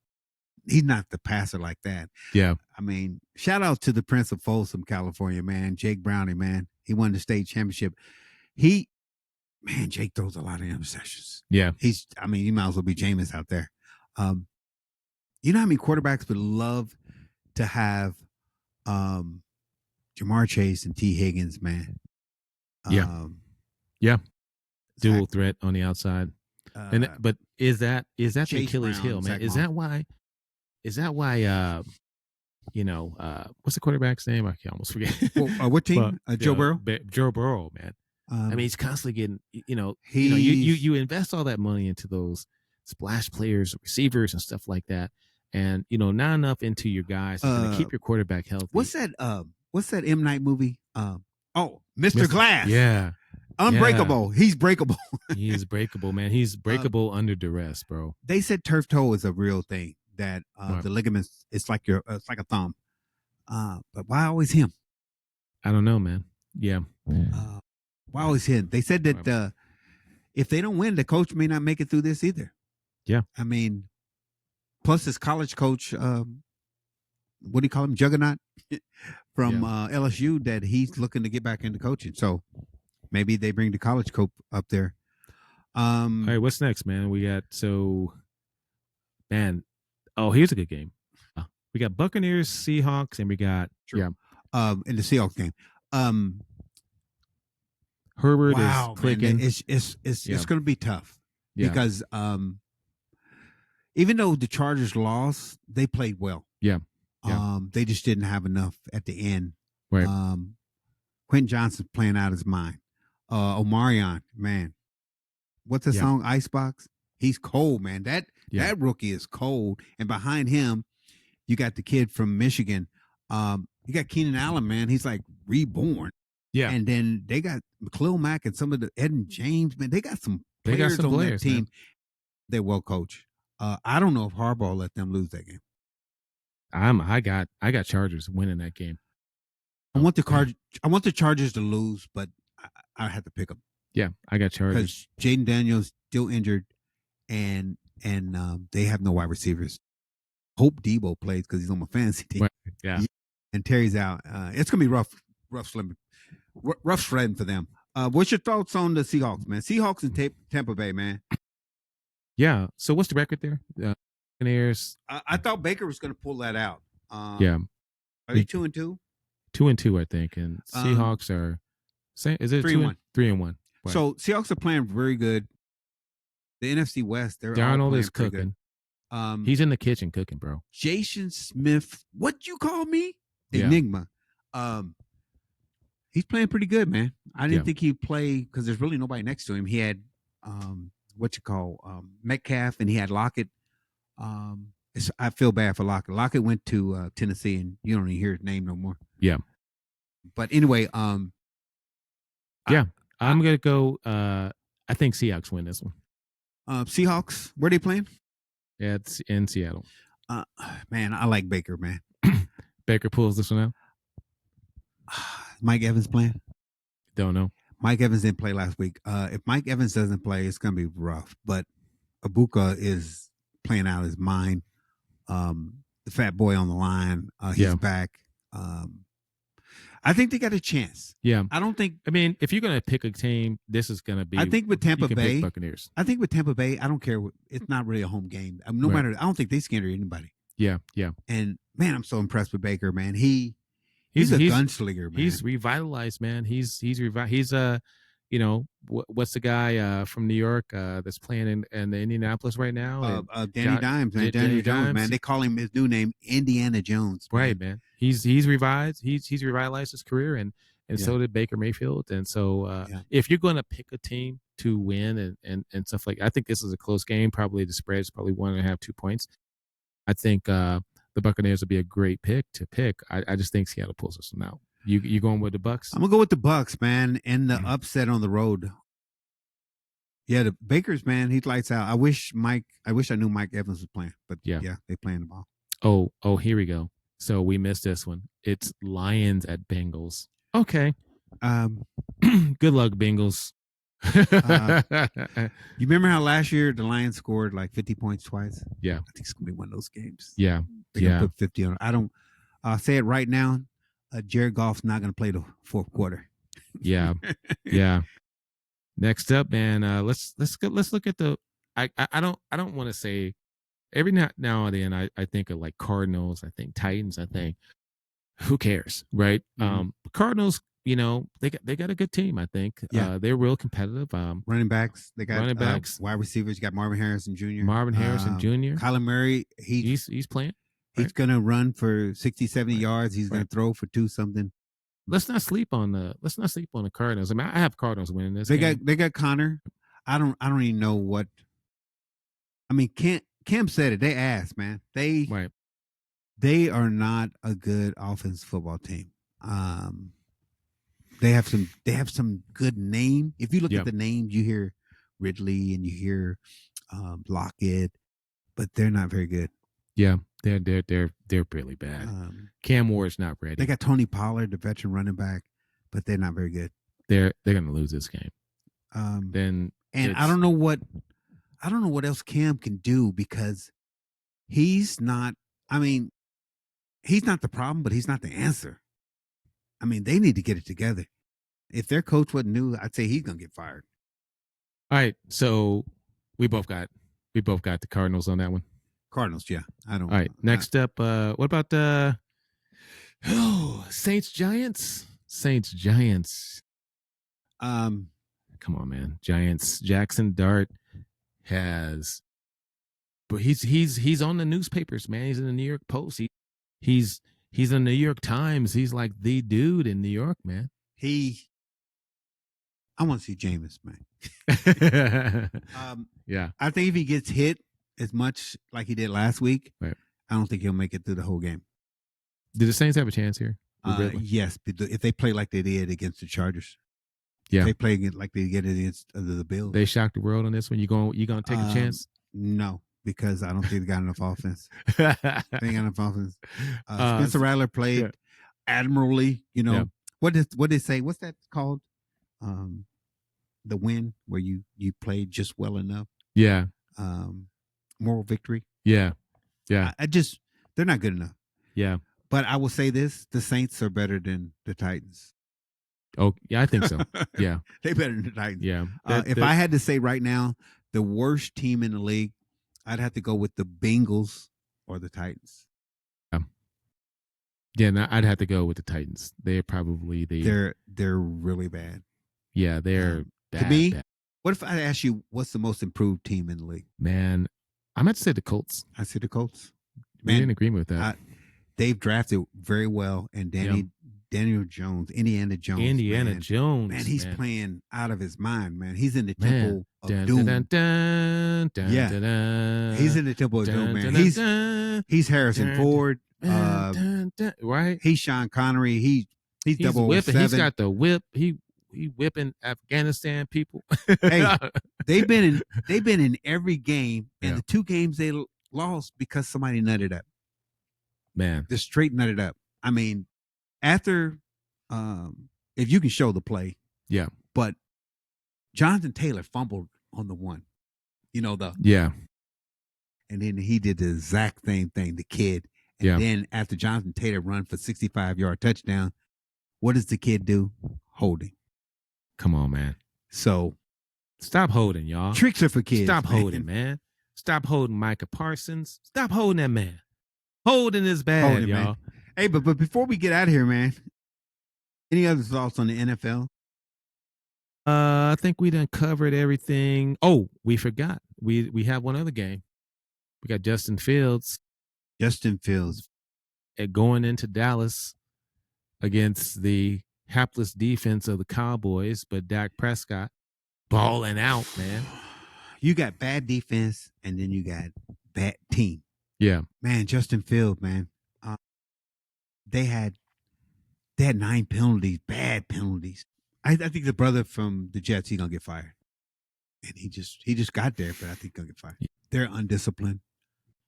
A: He's not the passer like that.
B: Yeah.
A: I mean, shout out to the Prince of Folsom, California, man. Jake Browning, man. He won the state championship. Jake throws a lot of interceptions.
B: Yeah.
A: He might as well be Jameis out there. You know how many quarterbacks would love to have Jamar Chase and T. Higgins, man?
B: Yeah. Dual threat on the outside. But is that the Achilles heel, man? Is that why what's the quarterback's name? I can almost forget.
A: What team? Joe Burrow?
B: Joe Burrow, man. I mean, he's constantly getting, you invest all that money into those splash players, receivers, and stuff like that, and not enough into your guys to keep your quarterback healthy.
A: What's that M. Night movie? Mr. Glass.
B: Yeah.
A: Unbreakable.
B: Yeah.
A: He's breakable.
B: He is breakable, man. He's breakable under duress, bro.
A: They said turf toe is a real thing. That the ligaments, it's like a thumb. But why always him?
B: I don't know, man. Yeah.
A: Why always him? They said that if they don't win, the coach may not make it through this either.
B: Yeah.
A: I mean, plus his college coach, what do you call him? Juggernaut from LSU, that he's looking to get back into coaching. So maybe they bring the college coach up there.
B: All right, what's next, man? We got here's a good game. We got Buccaneers, Seahawks, and we got
A: in the Seahawks game.
B: Herbert is clicking.
A: Man, it's going to be tough because even though the Chargers lost, they played well.
B: Yeah.
A: They just didn't have enough at the end.
B: Right.
A: Quentin Johnson's playing out his mind. Omarion, man, what's the song? Icebox. He's cold, man. That rookie is cold. And behind him, you got the kid from Michigan. You got Keenan Allen, man. He's like reborn.
B: Yeah.
A: And then they got Khalil Mack and some of the Eden James, man. They got some players on that team. Man. They're well coached. I don't know if Harbaugh let them lose that game.
B: I got Chargers winning that game.
A: I want the Chargers to lose, but I have to pick them.
B: Yeah, I got Chargers.
A: Because Jaden Daniels still injured, and they have no wide receivers. Hope Debo plays because he's on my fantasy team.
B: Right. Yeah.
A: And Terry's out. It's gonna be rough sledding for them. What's your thoughts on the Seahawks, man? Seahawks and Tampa Bay, man.
B: Yeah. So what's the record there? Buccaneers.
A: I thought Baker was going to pull that out.
B: Yeah.
A: Are they 2-2?
B: 2-2, I think. And Seahawks are. Is it
A: 3-1?
B: 3-1. Right.
A: So Seahawks are playing very good. The NFC West, they're
B: Darnold is cooking. He's in the kitchen cooking, bro.
A: Jason Smith, what you call me? Enigma. He's playing pretty good, man. I didn't think he'd play because there's really nobody next to him. He had Metcalf, and he had Lockett. I feel bad for Lockett. Lockett went to Tennessee, and you don't even hear his name no more.
B: Yeah.
A: But anyway,
B: I'm gonna go. I think Seahawks win this one.
A: Seahawks, where are they playing?
B: Yeah, it's in Seattle.
A: Man, I like Baker, man.
B: Baker pulls this one out.
A: Mike Evans playing?
B: Don't know.
A: Mike Evans didn't play last week. If Mike Evans doesn't play, it's going to be rough. But Ibuka is playing out his mind. The fat boy on the line, he's back. I think they got a chance.
B: Yeah.
A: I
B: mean, if you're going to pick a team, this is going to be.
A: I think with Tampa Bay,
B: Buccaneers.
A: I think with Tampa Bay, I don't care. It's not really a home game. No matter, I don't think they scare anybody.
B: Yeah.
A: And man, I'm so impressed with Baker, man. He's a gunslinger, man.
B: He's revitalized, man. He's what's the guy from New York that's playing in the Indianapolis right now?
A: Danny Dimes, man. Danny Jones, man. They call him his new name, Indiana Jones. Man.
B: Right, man. He's revived. He's revitalized his career, and so did Baker Mayfield. And so if you're going to pick a team to win and stuff like, I think this is a close game. Probably the spread is probably 1.5, 2 points. I think the Buccaneers would be a great pick to pick. I just think Seattle pulls this one out. You going with the Bucks?
A: I'm gonna go with the Bucks, man, and the upset on the road. Yeah, the Bakers, man, he lights out. I wish I knew Mike Evans was playing, but
B: Yeah.
A: yeah, they playing the ball.
B: Oh, here we go. So we missed this one. It's Lions at Bengals. Okay. Good luck, Bengals.
A: You remember how last year the Lions scored like 50 points twice?
B: Yeah.
A: I think it's gonna be one of those games.
B: Yeah.
A: They're gonna put 50 on. I don't. I'll say it right now. Jared Goff's not gonna play the fourth quarter.
B: Yeah. Yeah. Next up, man. Let's look at the. I don't want to say every now and then I think of like Cardinals. I think Titans. I think who cares, right?
A: Mm-hmm.
B: Cardinals. They got a good team. I think.
A: Yeah.
B: They're real competitive.
A: Running backs. They got
B: running backs.
A: wide receivers. You got Marvin Harrison Jr.
B: Marvin Harrison Jr.
A: Kyler Murray.
B: He's playing. Right?
A: He's gonna run for 60, 70 yards. He's gonna throw for 2 something.
B: Let's not sleep on the Cardinals. I mean, I have Cardinals winning this.
A: They got Connor. I don't even know what. I mean, Cam said it. They asked, man. They are not a good offensive football team. They have some good name. If you look at the names, you hear Ridley and you hear Lockett, but they're not very good.
B: Yeah, they're really bad. Cam Ward's not ready.
A: They got Tony Pollard, the veteran running back, but they're not very good.
B: They're going to lose this game. Then
A: I don't know what else Cam can do because he's not. I mean, he's not the problem, but he's not the answer. I mean, they need to get it together. If their coach wasn't new, I'd say he's gonna get fired.
B: All right, so we both got the Cardinals on that one.
A: Cardinals, yeah. I don't.
B: All right, next up, what about the Saints Giants? Saints Giants. Come on, man. Giants. Jackson Dart but he's on the newspapers, man. He's in the New York Post. He's in the New York Times. He's like the dude in New York, man.
A: I want to see Jameis, man.
B: Yeah.
A: I think if he gets hit as much like he did last week,
B: right,
A: I don't think he'll make it through the whole game.
B: Do the Saints have a chance here?
A: Yes, if they play like they did against the Chargers.
B: Yeah.
A: If they play like they did against the Bills.
B: They shocked the world on this one. You gonna take a chance?
A: No, because I don't think they got enough offense. They ain't got enough offense. Spencer Rattler played admirably. You know what they say? What's that called? The win where you played just well enough.
B: Yeah.
A: Moral victory.
B: Yeah. Yeah.
A: They're not good enough.
B: Yeah.
A: But I will say this: the Saints are better than the Titans.
B: Oh yeah, I think so. Yeah,
A: they better than the Titans.
B: Yeah.
A: If I had to say right now, the worst team in the league, I'd have to go with the Bengals or the Titans.
B: Yeah, I'd have to go with the Titans. They're probably
A: they're really bad.
B: Yeah, they're bad,
A: to me.
B: Bad.
A: What if I ask you what's the most improved team in the league?
B: Man, I'm going to say the Colts.
A: I say the Colts.
B: Man, we're in agreement with that.
A: They've drafted very well, and Daniel Jones, Indiana Jones, man, he's playing out of his mind, man. He's in the temple of doom. He's in the temple of doom, man. He's Harrison Ford,
B: right?
A: He's Sean Connery. He's
B: whipping. He's got the whip. He whipping Afghanistan people.
A: Hey, they've been in every game, and the 2 games they lost because somebody nutted up.
B: Man,
A: just straight nutted up. I mean, after, if you can show the play, but Jonathan Taylor fumbled on the one, and then he did the exact same thing, the kid, and then after Jonathan Taylor run for 65-yard touchdown, what does the kid do? Holding.
B: Come on, man.
A: So
B: stop holding, y'all.
A: Tricks are for kids.
B: Stop holding, man. Stop holding Micah Parsons. Stop holding that man. Holding is bad, y'all. Man.
A: Hey, but before we get out of here, man, any other thoughts on the NFL?
B: I think we done covered everything. Oh, we forgot. We have one other game. We got Justin Fields. Going into Dallas against the hapless defense of the Cowboys, but Dak Prescott balling out, man.
A: You got bad defense, and then you got bad team.
B: Yeah.
A: Man, Justin Field, man, uh, they had they had 9 penalties, bad penalties. I think the brother from the Jets, he's gonna get fired, and he just got there, but I think he'll get fired. They're undisciplined.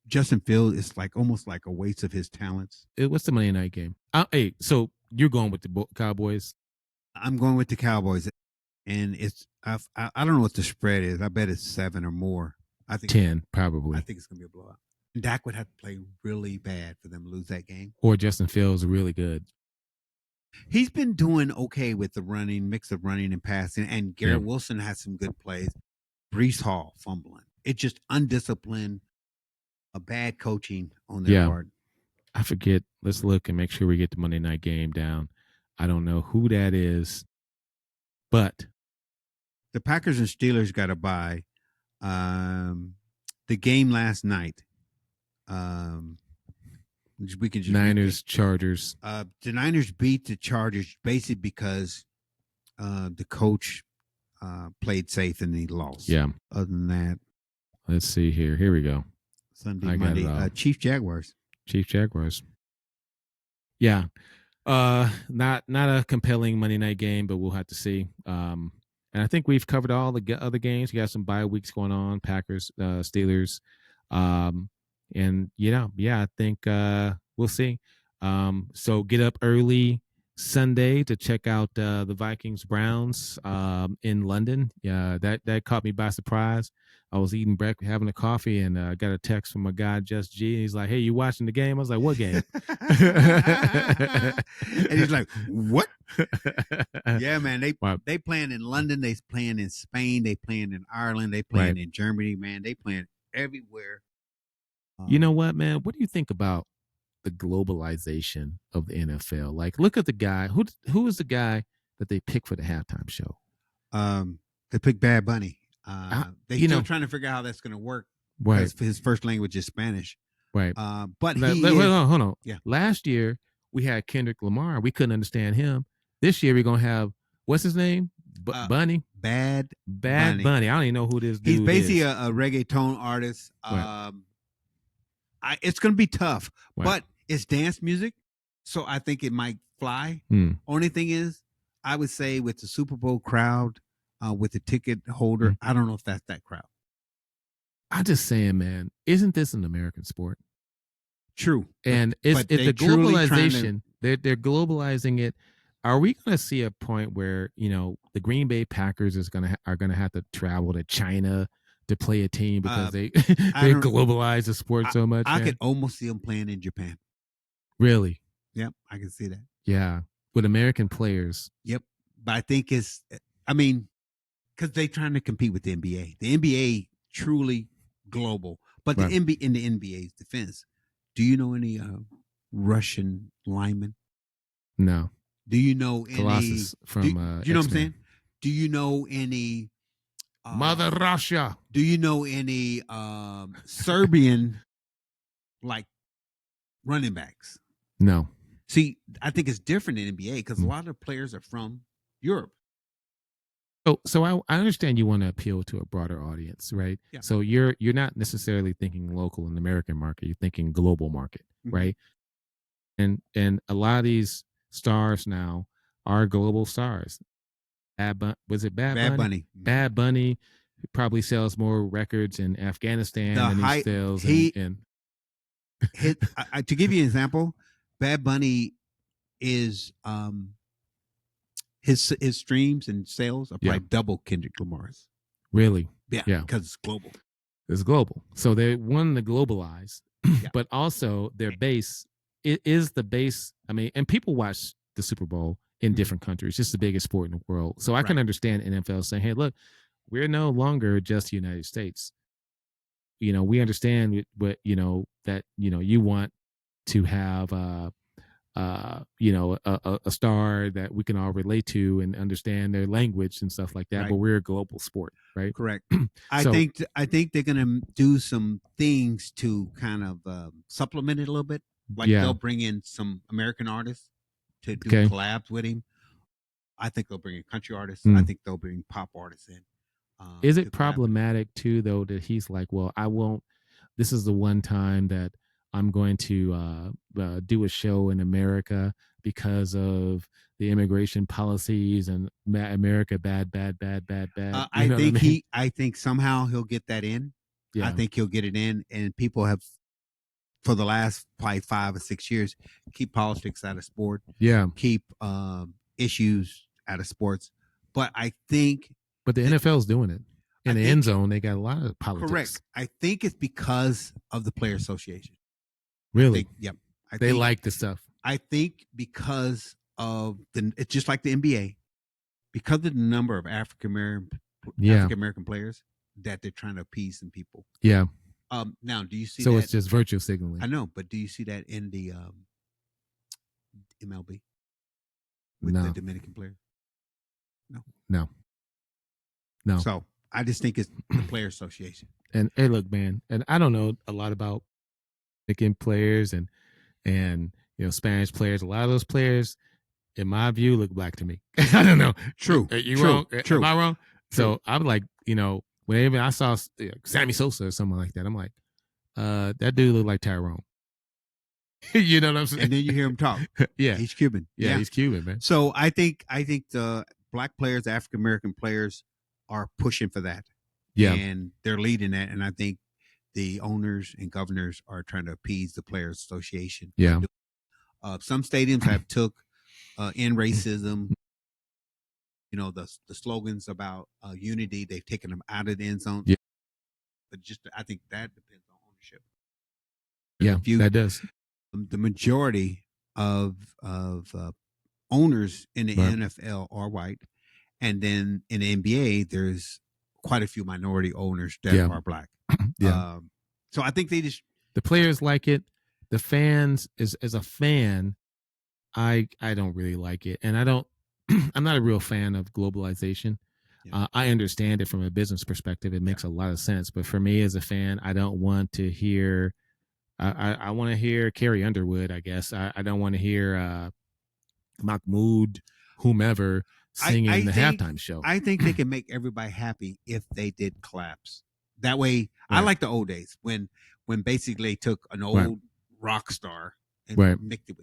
A: Justin Field is like almost like a waste of his talents.
B: What's the Monday night game? Hey, so you're going with the Cowboys?
A: I'm going with the Cowboys, and I don't know what the spread is. I bet it's 7 or more. I think
B: 10, probably.
A: I think it's gonna be a blowout. Dak would have to play really bad for them to lose that game.
B: Or Justin Fields really good.
A: He's been doing okay with the running, mix of running and passing, and Garrett Wilson has some good plays. Brees Hall fumbling. It's just undisciplined, a bad coaching on their part.
B: I forget. Let's look and make sure we get the Monday night game down. I don't know who that is, but
A: the Packers and Steelers got to bye. The game last night, we can just
B: Niners, Chargers.
A: The Niners beat the Chargers basically because the coach played safe and he lost.
B: Yeah.
A: Other than that,
B: let's see here. Here we go.
A: Sunday, Monday, Chiefs, Jaguars.
B: Chiefs, Jaguars. Yeah. Not a compelling Monday night game, but we'll have to see. And I think we've covered all the other games. We got some bye weeks going on, Packers, Steelers. And I think we'll see. So get up early Sunday to check out the Vikings Browns in London. Yeah, that caught me by surprise. I was eating breakfast, having a coffee, and got a text from a guy, JustG. He's like, "Hey, you watching the game?" I was like, "What game?"
A: And he's like, "What?" Yeah, man. They playing in London. They playing in Spain. They playing in Ireland. They playing in Germany. Man, they playing everywhere.
B: You know what, man? What do you think about the globalization of the NFL? Like, look at the guy. Who is the guy that they picked for the halftime show?
A: They picked Bad Bunny. They still trying to figure out how that's going to work. Because his first language is Spanish.
B: Right.
A: But
B: hold on.
A: Yeah.
B: Last year we had Kendrick Lamar. We couldn't understand him. This year we're gonna have what's his name? Bunny.
A: Bad
B: Bunny. I don't even know who this dude
A: is. He's basically
B: is.
A: a reggaeton artist. It's gonna be tough, but it's dance music, so I think it might fly. Only thing is, I would say with the Super Bowl crowd, with the ticket holder, I don't know if that's that crowd.
B: I'm just saying, man, isn't this an American sport?
A: True.
B: And if the globalization, they're globalizing it. Are we going to see a point where the Green Bay Packers are going to have to travel to China to play a team because they globalize the sport so much?
A: I could almost see them playing in Japan.
B: Really?
A: Yep, I can see that.
B: Yeah, with American players.
A: Yep, but I think because they're trying to compete with the NBA. The NBA truly global, but the NBA in the NBA's defense. Do you know any Russian linemen?
B: No.
A: Do you know any
B: Colossus from
A: do you know what I'm saying? Do you know any
B: Mother Russia?
A: Do you know any Serbian like running backs?
B: No.
A: See, I think it's different in NBA because a lot of players are from Europe.
B: So I understand you want to appeal to a broader audience, right?
A: Yeah.
B: So you're not necessarily thinking local in the American market. You're thinking global market, right? And a lot of these stars now are global stars. Was it Bad Bunny? Bad Bunny probably sells more records in Afghanistan than he sells in.
A: To give you an example, Bad Bunny is his streams and sales are probably double Kendrick Lamar's.
B: Really?
A: Yeah, because it's global.
B: It's global. So they want to globalize, but also their base is the base. I mean, and people watch the Super Bowl in different countries. It's the biggest sport in the world. So I can understand NFL saying, hey, look, we're no longer just the United States. We understand what, that, you want to have a star that we can all relate to and understand their language and stuff like that. But we're a global sport, right?
A: Correct. I think they're gonna do some things to kind of supplement it a little bit. Like they'll bring in some American artists to do collabs with him. I think they'll bring in country artists. I think they'll bring pop artists in.
B: Is it problematic too, though, that he's like, well, I won't. This is the one time that I'm going to do a show in America because of the immigration policies and America bad, bad, bad, bad, bad. You know what I mean?
A: I think somehow he'll get that in. I
B: Yeah.
A: think he'll get it in, and people have for the last probably 5 or 6 years keep politics out of sport,
B: Yeah.
A: keep issues out of sports. But I think,
B: But the NFL's doing it. In
A: I
B: the end
A: think
B: zone, they got a lot of politics.
A: correct. I think it's because of the player association. I
B: Really?
A: think, yep.
B: They like the stuff.
A: I think because of it's just like the NBA, because of the number of African American players that they're trying to appease some people.
B: Yeah.
A: Now, do you see
B: So
A: that?
B: it's just virtue signaling.
A: I know, but do you see that in the MLB with
B: No.
A: the Dominican players?
B: No. No.
A: So I just think it's the player association.
B: And hey, look, man, and I don't know a lot about Dominican players and you know Spanish players. A lot of those players, in my view, look black to me. I don't know.
A: True.
B: Are you
A: True,
B: wrong?
A: true,
B: Am I wrong?
A: true.
B: So I'm like, you know, whenever I saw Sammy Sosa or someone like that, I'm like, that dude looked like Tyrone. You know what I'm saying?
A: And then you hear him talk.
B: Yeah.
A: He's Cuban.
B: Yeah, he's Cuban, man.
A: So I think the black players, African American players, are pushing for that.
B: Yeah.
A: And they're leading that. And I think the owners and governors are trying to appease the players association.
B: Yeah.
A: Some stadiums have took in racism. You know, the slogans about unity, they've taken them out of the end zone.
B: Yeah.
A: But just I think that depends on ownership.
B: Yeah, that does.
A: The majority of owners in the NFL are white, and then in the NBA, there's quite a few minority owners that are black.
B: Yeah.
A: So I think the
B: players like it. The fans, as a fan, I don't really like it, and I don't. I'm not a real fan of globalization. Yeah. I understand it from a business perspective; it makes a lot of sense. But for me as a fan, I don't want to hear. I want to hear Carrie Underwood. I guess I don't want to hear Mahmoud, whomever, singing the halftime show.
A: I think they can make everybody happy if they did collapse. That way, I like the old days when basically they took an old rock star and mixed it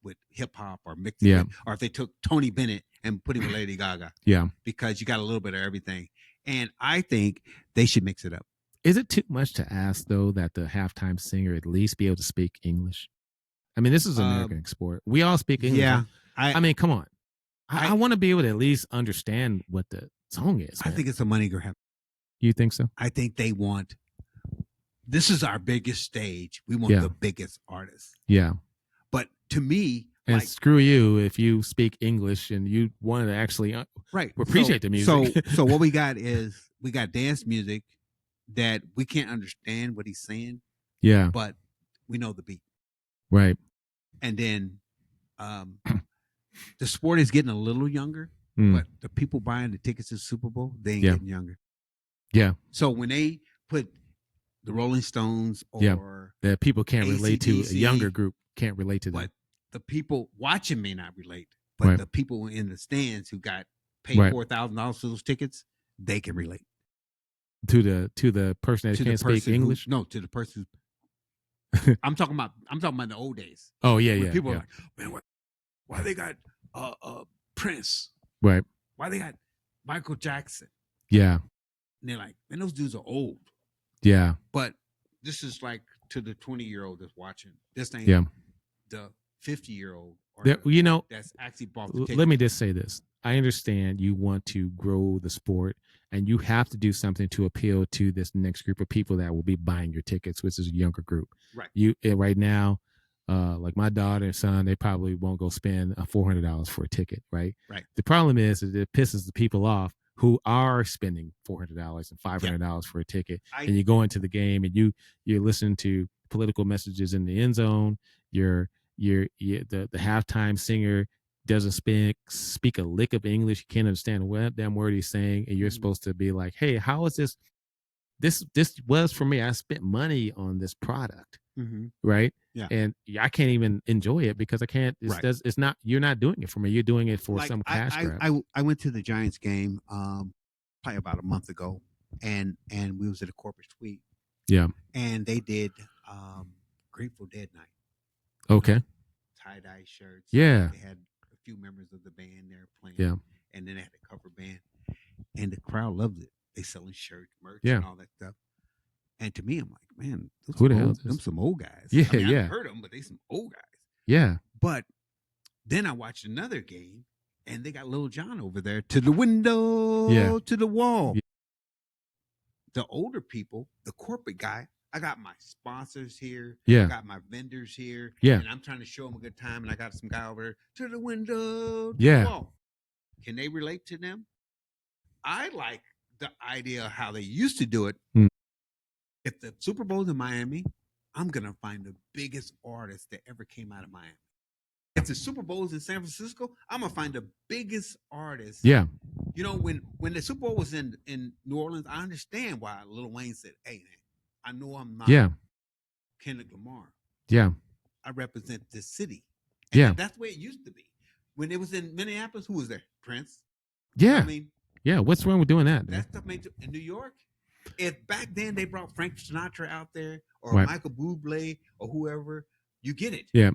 A: with hip hop, or mixed it with, or if they took Tony Bennett and put him with Lady Gaga.
B: Yeah.
A: Because you got a little bit of everything. And I think they should mix it up.
B: Is it too much to ask, though, that the halftime singer at least be able to speak English? I mean, this is an American sport. We all speak English.
A: Yeah.
B: I mean, come on. I want to be able to at least understand what the song is.
A: Man. I think it's a money grab.
B: You think so?
A: I think they want, this is our biggest stage. We want the biggest artists.
B: Yeah.
A: But to me,
B: and screw you if you speak English and you want to actually appreciate the music.
A: So what we got is we got dance music that we can't understand what he's saying.
B: Yeah.
A: But we know the beat.
B: Right.
A: And then the sport is getting a little younger, but the people buying the tickets to the Super Bowl, they ain't getting younger.
B: Yeah.
A: So when they put the Rolling Stones or
B: that people can't
A: AC/DC,
B: relate to, a younger group can't relate to them.
A: But the people watching may not relate, but the people in the stands who got paid $4,000 for those tickets, they can relate.
B: To the person that can't speak English?
A: No, to the person. I'm talking about the old days.
B: Oh yeah.
A: People are like, man, why they got Prince?
B: Right.
A: Why they got Michael Jackson?
B: Yeah.
A: And they're like, man, those dudes are old.
B: Yeah.
A: But this is like to the 20-year-old that's watching. This ain't the 50-year-old.
B: You know,
A: that's actually bought the ticket.
B: Let me just say this. I understand you want to grow the sport and you have to do something to appeal to this next group of people that will be buying your tickets, which is a younger group.
A: Right.
B: Right now, like my daughter and son, they probably won't go spend $400 for a ticket. Right.
A: Right.
B: The problem is that it pisses the people off who are spending $400 and $500 for a ticket. And you go into the game and you're listening to political messages in the end zone. The halftime singer doesn't speak a lick of English. You can't understand what damn word he's saying, and you're supposed to be like, "Hey, how is this? This was for me. I spent money on this product, right?
A: Yeah,
B: and I can't even enjoy it because I can't. It's not. You're not doing it for me. You're doing it for some cash grab.
A: I went to the Giants game probably about a month ago, and we was at a corporate suite.
B: Yeah,
A: and they did Grateful Dead night.
B: Okay.
A: Tie-dye shirts.
B: Yeah.
A: They had a few members of the band there playing.
B: Yeah.
A: And then they had a cover band. And the crowd loved it. They selling shirts, merch,
B: Yeah.
A: and all that stuff. And to me, I'm like, man,
B: Who the hell is
A: them
B: this?
A: some old guys.
B: Yeah,
A: I mean,
B: yeah.
A: I've heard them, but they some old guys.
B: Yeah.
A: But then I watched another game, and they got Lil Jon over there to the window, to the wall.
B: Yeah.
A: The older people, the corporate guy, I got my sponsors here.
B: Yeah.
A: I got my vendors here.
B: Yeah.
A: And I'm trying to show them a good time. And I got some guy over there to the window, to
B: Yeah.
A: the wall. Can they relate to them? I like the idea of how they used to do it. If the Super Bowl's in Miami, I'm going to find the biggest artist that ever came out of Miami. If the Super Bowl's in San Francisco, I'm going to find the biggest artist.
B: Yeah.
A: You know, when the Super Bowl was in New Orleans, I understand why Lil Wayne said, hey, man, I know I'm not Kendrick Lamar.
B: Yeah.
A: I represent this city. And
B: yeah.
A: That's the way it used to be. When it was in Minneapolis, who was there? Prince.
B: Yeah.
A: You know I mean?
B: Yeah. What's wrong with doing that?
A: That stuff made in New York. If back then they brought Frank Sinatra out there or
B: right.
A: Michael Bublé or whoever, you get it.
B: Yeah.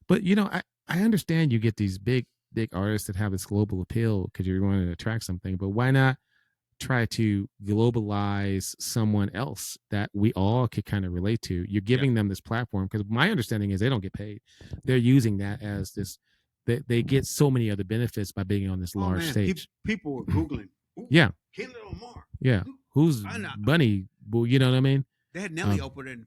B: But, you know, I understand you get these big artists that have this global appeal because you're going to attract something, but why not try to globalize someone else that we all could kind of relate to? You're giving them this platform, because my understanding is they don't get paid. They're using that as this, they get so many other benefits by being on this large stage.
A: People were Googling.
B: Yeah.
A: Kendrick Lamar.
B: Yeah. Who's Bunny? Well, you know what I mean?
A: They had Nelly open and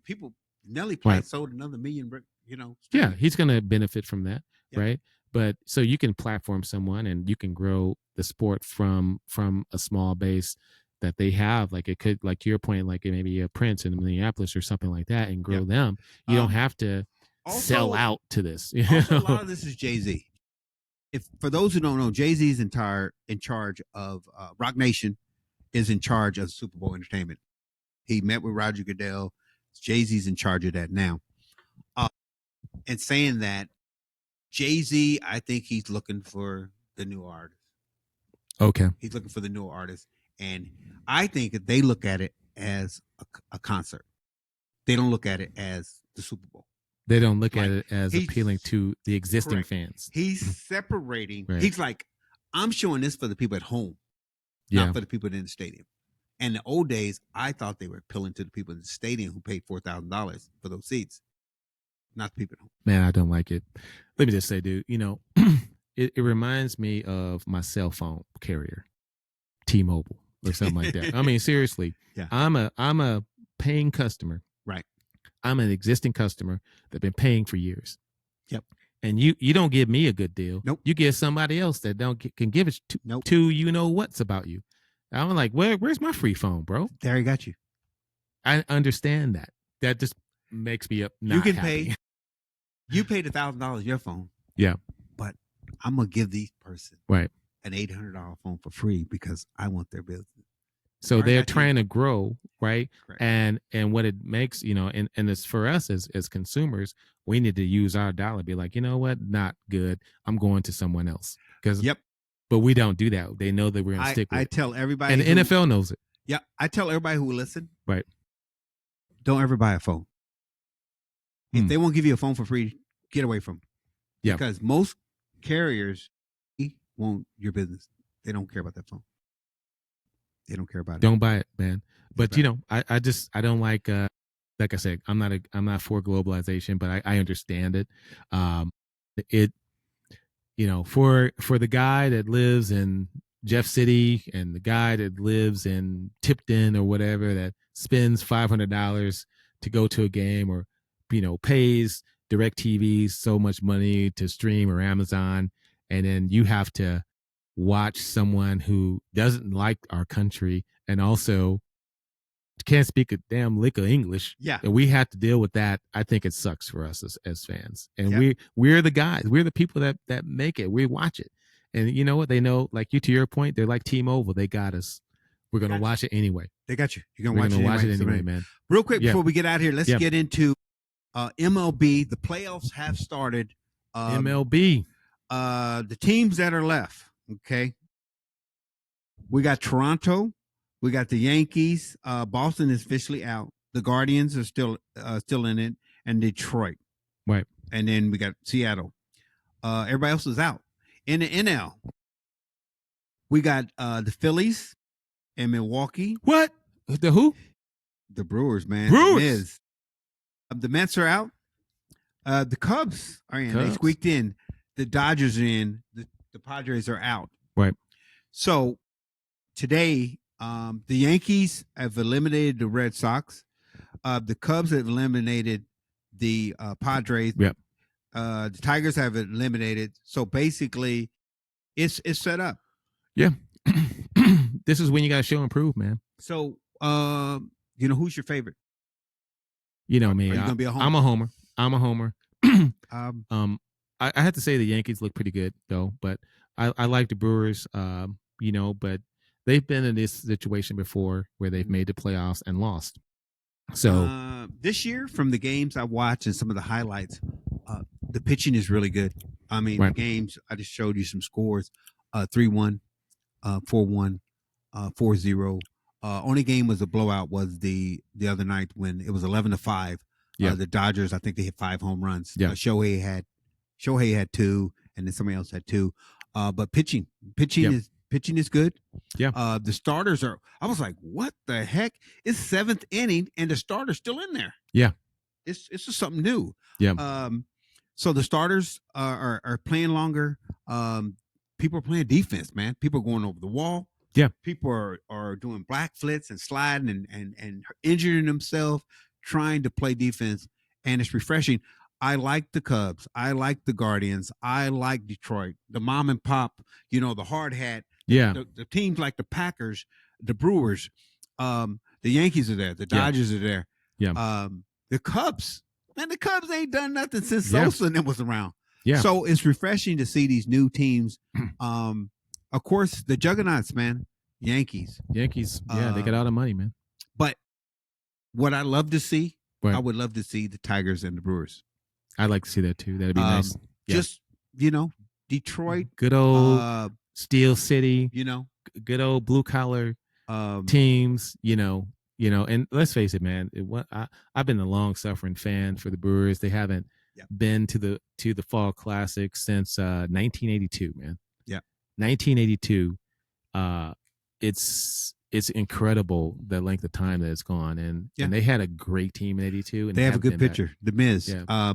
A: Nelly played, sold another million, you know.
B: Yeah, he's going to benefit from that, right? But so you can platform someone and you can grow the sport from a small base that they have. Like it could, like to your point, like maybe a Prince in Minneapolis or something like that, and grow them. You don't have to sell out to this.
A: Also, a lot of this is Jay-Z. If for those who don't know, Jay-Z's in charge of Rock Nation, is in charge of Super Bowl entertainment. He met with Roger Goodell. Jay-Z's in charge of that now. And saying that, Jay-Z, I think he's looking for the new artist.
B: Okay.
A: He's looking for the new artist. And I think that they look at it as a concert. They don't look at it as the Super Bowl.
B: They don't look at it as appealing to the existing fans.
A: He's separating. Right. He's like, I'm showing this for the people at home, not for the people in the stadium. And the old days, I thought they were appealing to the people in the stadium who paid $4,000 for those seats, not the people at home.
B: Man, I don't like it. Let me just say, dude, you know, it reminds me of my cell phone carrier, T-Mobile or something like that. I mean, seriously, I'm a paying customer.
A: Right.
B: I'm an existing customer that's been paying for years.
A: Yep.
B: And you don't give me a good deal.
A: Nope.
B: You give somebody else that can give it to you know what's about you. I'm like, where's my free phone, bro?
A: There, he got you.
B: I understand that. That just makes me not
A: you can
B: happy.
A: Pay. You paid $1,000 your phone.
B: Yeah.
A: But I'm gonna give these person
B: an
A: $800 phone for free because I want their business.
B: So they're trying to grow, right? Correct. And what it makes, you know, and it's for us as consumers, we need to use our dollar. Be like, you know what, not good. I'm going to someone else. Because but we don't do that. They know that we're gonna stick with it.
A: I tell everybody,
B: and the NFL knows it.
A: Yeah, I tell everybody who will listen,
B: right?
A: Don't ever buy a phone. If they won't give you a phone for free, get away from them.
B: Yeah,
A: because most carriers want your business. They don't care about that phone. They don't care about it.
B: Don't buy it, man. But you know, I don't like I said, I'm not for globalization, but I understand it. It, you know, for the guy that lives in Jeff City and the guy that lives in Tipton or whatever that spends $500 to go to a game, or, you know, pays DirecTV so much money to stream, or Amazon, and then you have to watch someone who doesn't like our country and also can't speak a damn lick of English.
A: Yeah.
B: And we have to deal with that. I think it sucks for us as fans. And we're the guys. We're the people that make it. We watch it. And you know what? They know, like you, to your point, they're like T-Mobile. They got us. We're going to watch it anyway.
A: They got you. You're going to watch it
B: anyway, man.
A: Real quick before we get out here, let's get into MLB. The playoffs have started.
B: MLB.
A: The teams that are left. Okay. We got Toronto. We got the Yankees. Boston is officially out. The Guardians are still in it, and Detroit,
B: Right.
A: and then we got Seattle. Everybody else is out. In the NL, we got the Phillies and Milwaukee.
B: What? The who?
A: The Brewers, man. The
B: Brewers.
A: Miz. The Mets are out. The Cubs are in. They
B: Cubs.
A: squeaked in. The Dodgers are in. The Padres are out.
B: Right.
A: So today, the Yankees have eliminated the Red Sox. The Cubs have eliminated the Padres.
B: Yep.
A: The Tigers have eliminated. So basically, it's set up.
B: Yeah. This is when you got to show and prove, man.
A: So, who's your favorite?
B: You know me.
A: Are you gonna be a homer?
B: I'm a homer. I have to say the Yankees look pretty good though, but I like the Brewers. But they've been in this situation before where they've made the playoffs and lost. So
A: this year, from the games I watched and some of the highlights, the pitching is really good. I mean,
B: Right.
A: the games, I just showed you some scores, 3-1, 4-1, 4-0. Only game was a blowout was the other night when it was 11-5.
B: Yeah.
A: The Dodgers, I think they hit 5 home runs.
B: Yeah.
A: Shohei had 2, and then somebody else had 2. But pitching is good.
B: Yeah.
A: The starters are. I was like, what the heck? It's 7th inning, and the starter's still in there.
B: Yeah.
A: It's just something new.
B: Yeah.
A: So the starters are playing longer. People are playing defense, man. People are going over the wall.
B: Yeah.
A: People are doing black flits and sliding and injuring themselves trying to play defense, and it's refreshing. I like the Cubs. I like the Guardians. I like Detroit. The mom and pop, the hard hat.
B: Yeah.
A: The teams like the Packers, the Brewers, the Yankees are there. The Dodgers are there.
B: Yeah.
A: The Cubs. Man, the Cubs ain't done nothing since Sosa and them was around.
B: Yeah.
A: So it's refreshing to see these new teams. Of course, the juggernauts, man. Yankees.
B: They got all the money, man.
A: But what I love to see,
B: Right.
A: I would love to see the Tigers and the Brewers.
B: I'd like to see that too. That'd be nice.
A: Just, Detroit.
B: Good old Steel City. Good old blue collar teams, and let's face it, man. I've been a long suffering fan for the Brewers. They haven't been to the Fall Classic since 1982, man.
A: Yeah.
B: 1982. It's incredible the length of time that it's gone, and they had a great team in '82. And
A: they have a good pitcher, the Miz.
B: Yeah.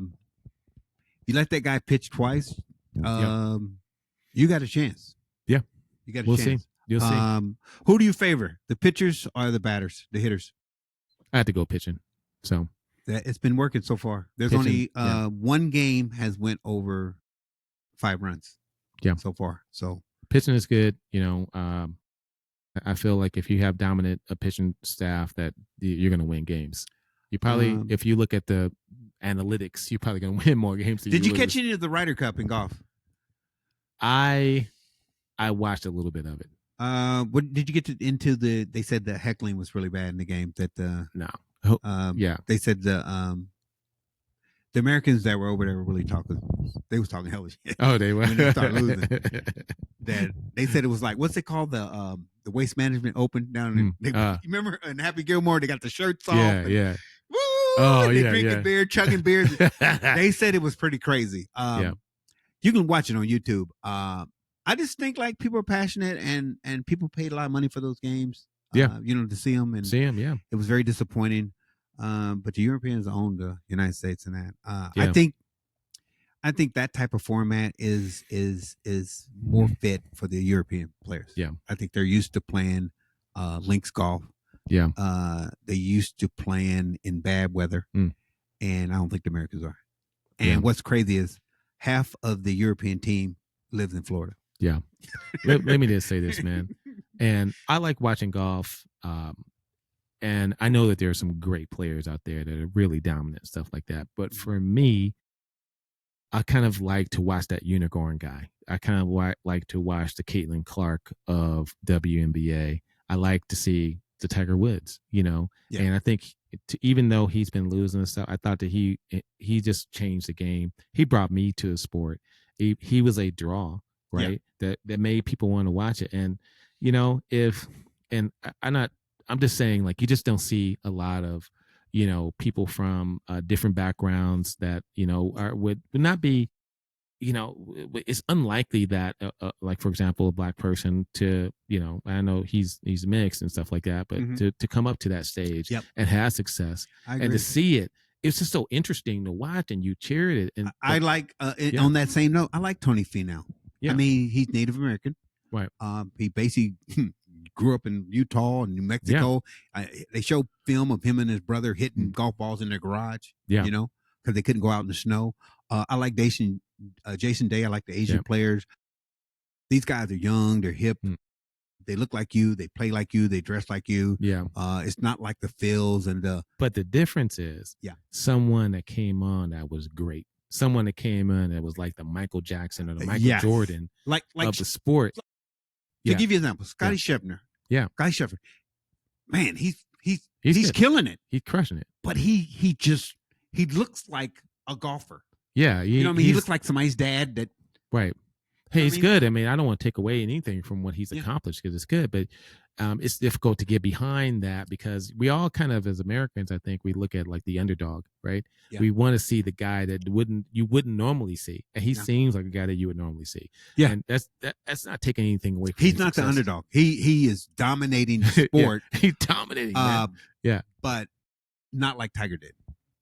A: You let that guy pitch twice, you got a chance.
B: Yeah,
A: you got a
B: we'll
A: chance.
B: See. You'll see.
A: Who do you favor, the pitchers or the batters, the hitters?
B: I have to go pitching. So
A: it's been working so far. There's
B: pitching,
A: only one game has went over 5 runs.
B: Yeah,
A: so far. So
B: pitching is good. I feel like if you have dominant pitching staff, that you're going to win games. You probably, if you look at the analytics, you're probably going to win more games.
A: Did you catch any of the Ryder Cup in golf?
B: I watched a little bit of it.
A: What did you get into the? They said the heckling was really bad in the game. That
B: no,
A: yeah, they said the Americans that were over there were really talking. They was talking hell shit.
B: Oh, they were
A: when they started losing. That they said it was like, what's it called, the Waste Management Open down in. You remember in Happy Gilmore they got the shirts off.
B: Yeah.
A: Woo!
B: Oh,
A: they
B: yeah,
A: drinking beer, chugging beers. They said it was pretty crazy. You can watch it on YouTube. I just think like people are passionate and people paid a lot of money for those games. To see them and
B: Yeah.
A: It was very disappointing. But the Europeans own the United States in that. I think that type of format is more fit for the European players.
B: Yeah.
A: I think they're used to playing links golf.
B: Yeah.
A: They used to playing in bad weather. And I don't think the Americans are. And what's crazy is half of the European team lives in Florida.
B: Yeah. let me just say this, man. And I like watching golf. And I know that there are some great players out there that are really dominant, stuff like that. But for me, I kind of like to watch that unicorn guy. I kind of like to watch the Caitlin Clark of WNBA. I like to see the Tiger Woods, And I think even though he's been losing and stuff, I thought that he just changed the game. He brought me to the sport. He was a draw, right? Yeah. That made people want to watch it. And, I'm just saying, like, you just don't see a lot of, people from different backgrounds that would not be, it's unlikely that like for example a black person to, I know he's mixed and stuff like that, but
A: Mhm.
B: to come up to that stage
A: Yep,
B: and have success
A: I
B: and to
A: agree.
B: see it, it's just so interesting to watch, and you cheered it. And
A: I
B: but
A: like
B: yeah,
A: on that same note, I like Tony Finau. I
B: yeah,
A: mean, he's Native American.
B: right,
A: He basically grew up in Utah and New
B: yeah,
A: Mexico. They show film of him and his brother hitting
B: mm,
A: golf balls in their garage.
B: yeah,
A: Because they couldn't go out in the snow. I like Jason Day. I like the
B: yeah,
A: Asian players. These guys are young. They're hip.
B: mm,
A: They look like you. They play like you. They dress like you.
B: yeah.
A: It's not like the Phils and the
B: But the difference is
A: yeah.
B: someone that came on that was great, someone that came in that was like the Michael Jackson or the Michael
A: Yes.
B: Jordan
A: Like
B: of the sport.
A: to
B: Yeah,
A: give you an example,
B: yeah,
A: Scotty Scheffler.
B: yeah.
A: Scotty Scheffler, man,
B: He's
A: he's
B: good.
A: killing it.
B: He's crushing it.
A: But he looks like a golfer.
B: Yeah,
A: You know what I mean? He looks like somebody's dad that
B: right.
A: you
B: Hey,
A: know what
B: he's
A: I mean?
B: good. I mean, I don't want to take away anything from what he's
A: Yeah.
B: accomplished because it's good, but it's difficult to get behind that because we all kind of, as Americans, I think we look at like the underdog, right?
A: Yeah.
B: We want to see the guy that you wouldn't normally see, and he
A: Yeah.
B: seems like a guy that you would normally see.
A: Yeah.
B: And that's not taking anything away from
A: He's
B: his
A: not the
B: success.
A: underdog. He is dominating the sport.
B: Yeah, he's dominating, man. Yeah.
A: But not like Tiger did.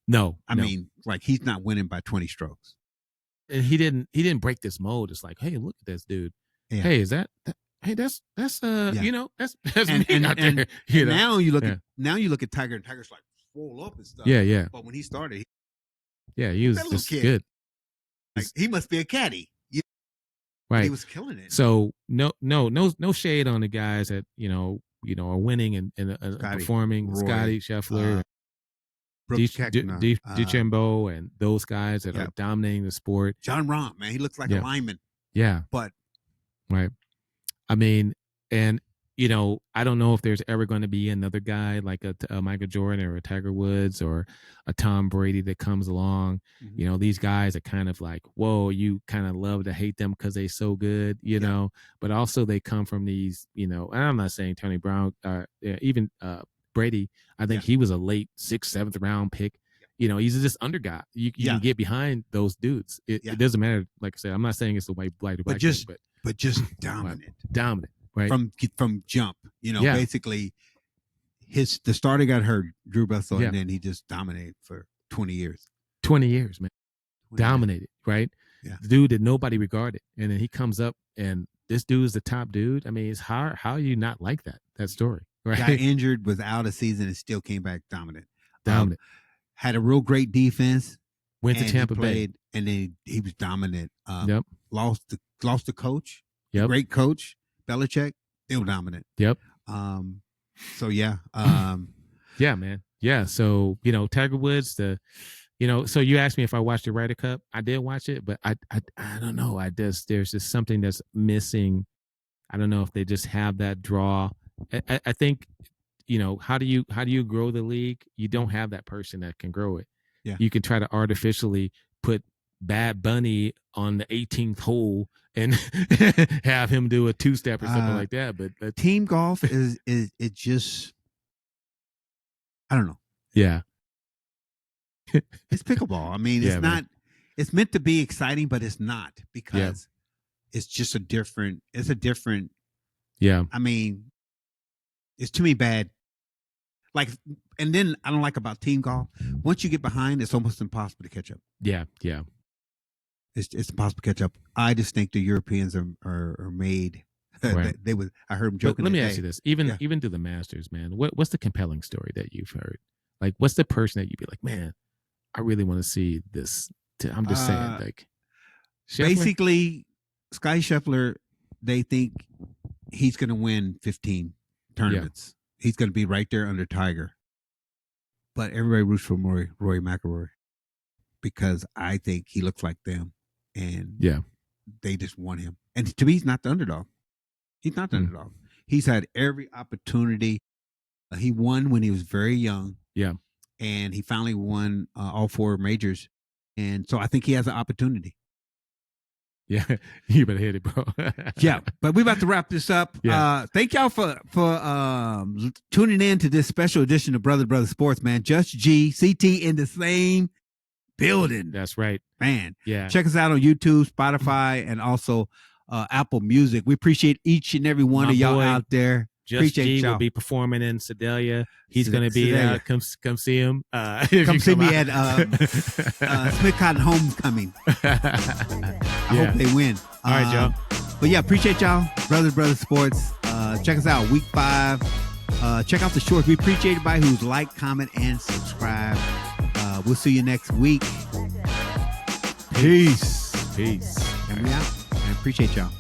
B: No,
A: I mean, like he's not winning by 20 strokes.
B: and he didn't break this mold. It's like, hey, look at this dude.
A: Yeah.
B: Hey, is that hey, that's
A: Yeah.
B: that's
A: And
B: me out there.
A: and now you look at Tiger, and Tiger's like swole up and stuff.
B: Yeah, yeah.
A: But when he started,
B: He was
A: that little
B: just
A: kid.
B: good.
A: Like, he must be a caddy.
B: Right.
A: He was killing it.
B: So no shade on the guys that are winning and performing.
A: Roy,
B: Scotty Scheffler,
A: Brooks Koepka,
B: DeChambeau, and those guys that are dominating the sport.
A: John Rahm, man, he looks like a lineman.
B: Yeah,
A: but
B: right. I mean, and I don't know if there's ever going to be another guy like a Michael Jordan or a Tiger Woods or a Tom Brady that comes along.
A: Mm-hmm.
B: These guys are kind of like, whoa, you kind of love to hate them because they're so good, know, but also they come from these, and I'm not saying Tony Brown, even Brady, I think he was a late 6th, 7th round pick. He's just under guy. You can get behind those dudes. It doesn't matter. Like I said, I'm not saying it's the white black or black,
A: but just dominant.
B: Dominant. Right.
A: From jump, basically the starter got hurt, Drew Bledsoe, and then he just dominated for 20 years.
B: 20 years, man. Dominated, right?
A: Yeah.
B: The dude that nobody regarded. And then he comes up and this dude's the top dude. I mean, it's how you not like that story, right?
A: Got injured, was out a season and still came back dominant. Had a real great defense.
B: Went to Tampa Bay.
A: And then he was dominant.
B: Yep.
A: Lost the coach.
B: Yep.
A: Great coach. Belichick, still dominant.
B: Yep.
A: So yeah.
B: Yeah, man. Yeah. So, Tiger Woods, so you asked me if I watched the Ryder Cup. I did watch it, but I don't know. There's just something that's missing. I don't know if they just have that draw. I think, how do you grow the league? You don't have that person that can grow it.
A: Yeah.
B: You can try to artificially put Bad Bunny on the 18th hole and have him do a 2-step or something like that. But
A: team golf is it just, I don't know.
B: Yeah.
A: It's pickleball. I mean, it's not, it's meant to be exciting, but it's not because it's just a different.
B: Yeah.
A: I mean, it's too many bad. Like, and then I don't like about team golf. Once you get behind, it's almost impossible to catch up.
B: Yeah. Yeah.
A: It's impossible to catch up. I just think the Europeans are made.
B: Right.
A: They would. I heard them joking.
B: Let me ask you this: even to the Masters, man. What's the compelling story that you've heard? Like, what's the person that you'd be like, man, I really want to see this. I'm just saying, like,
A: Scheffler? Basically, Scotty Scheffler. They think he's going to win 15 tournaments. Yeah. He's going to be right there under Tiger. But everybody roots for Rory McIlroy because I think he looks like them, and they just want him. And to me, he's not the underdog. He's not the underdog. He's had every opportunity. He won when he was very young.
B: Yeah.
A: And he finally won all 4 majors. And so I think he has an opportunity.
B: Yeah, you better hit it, bro.
A: Yeah, but we're about to wrap this up.
B: Yeah.
A: Thank y'all for tuning in to this special edition of Brother Sports, man. Just G, CT in the same building.
B: That's right.
A: Man.
B: Yeah.
A: Check us out on YouTube, Spotify, and also Apple Music. We appreciate each and every one of y'all out there.
B: Just
A: Appreciate
B: G
A: y'all.
B: will be performing in Sedalia. He's going to be there. Come see him.
A: Come see me at Smith Cotton Homecoming. I hope they win.
B: All right, y'all.
A: But yeah, appreciate y'all. Brother Sports. Check us out week 5. Check out the shorts. We appreciate everybody who's like, comment, and subscribe. We'll see you next week. Peace.
B: Peace.
A: And we out. I appreciate y'all.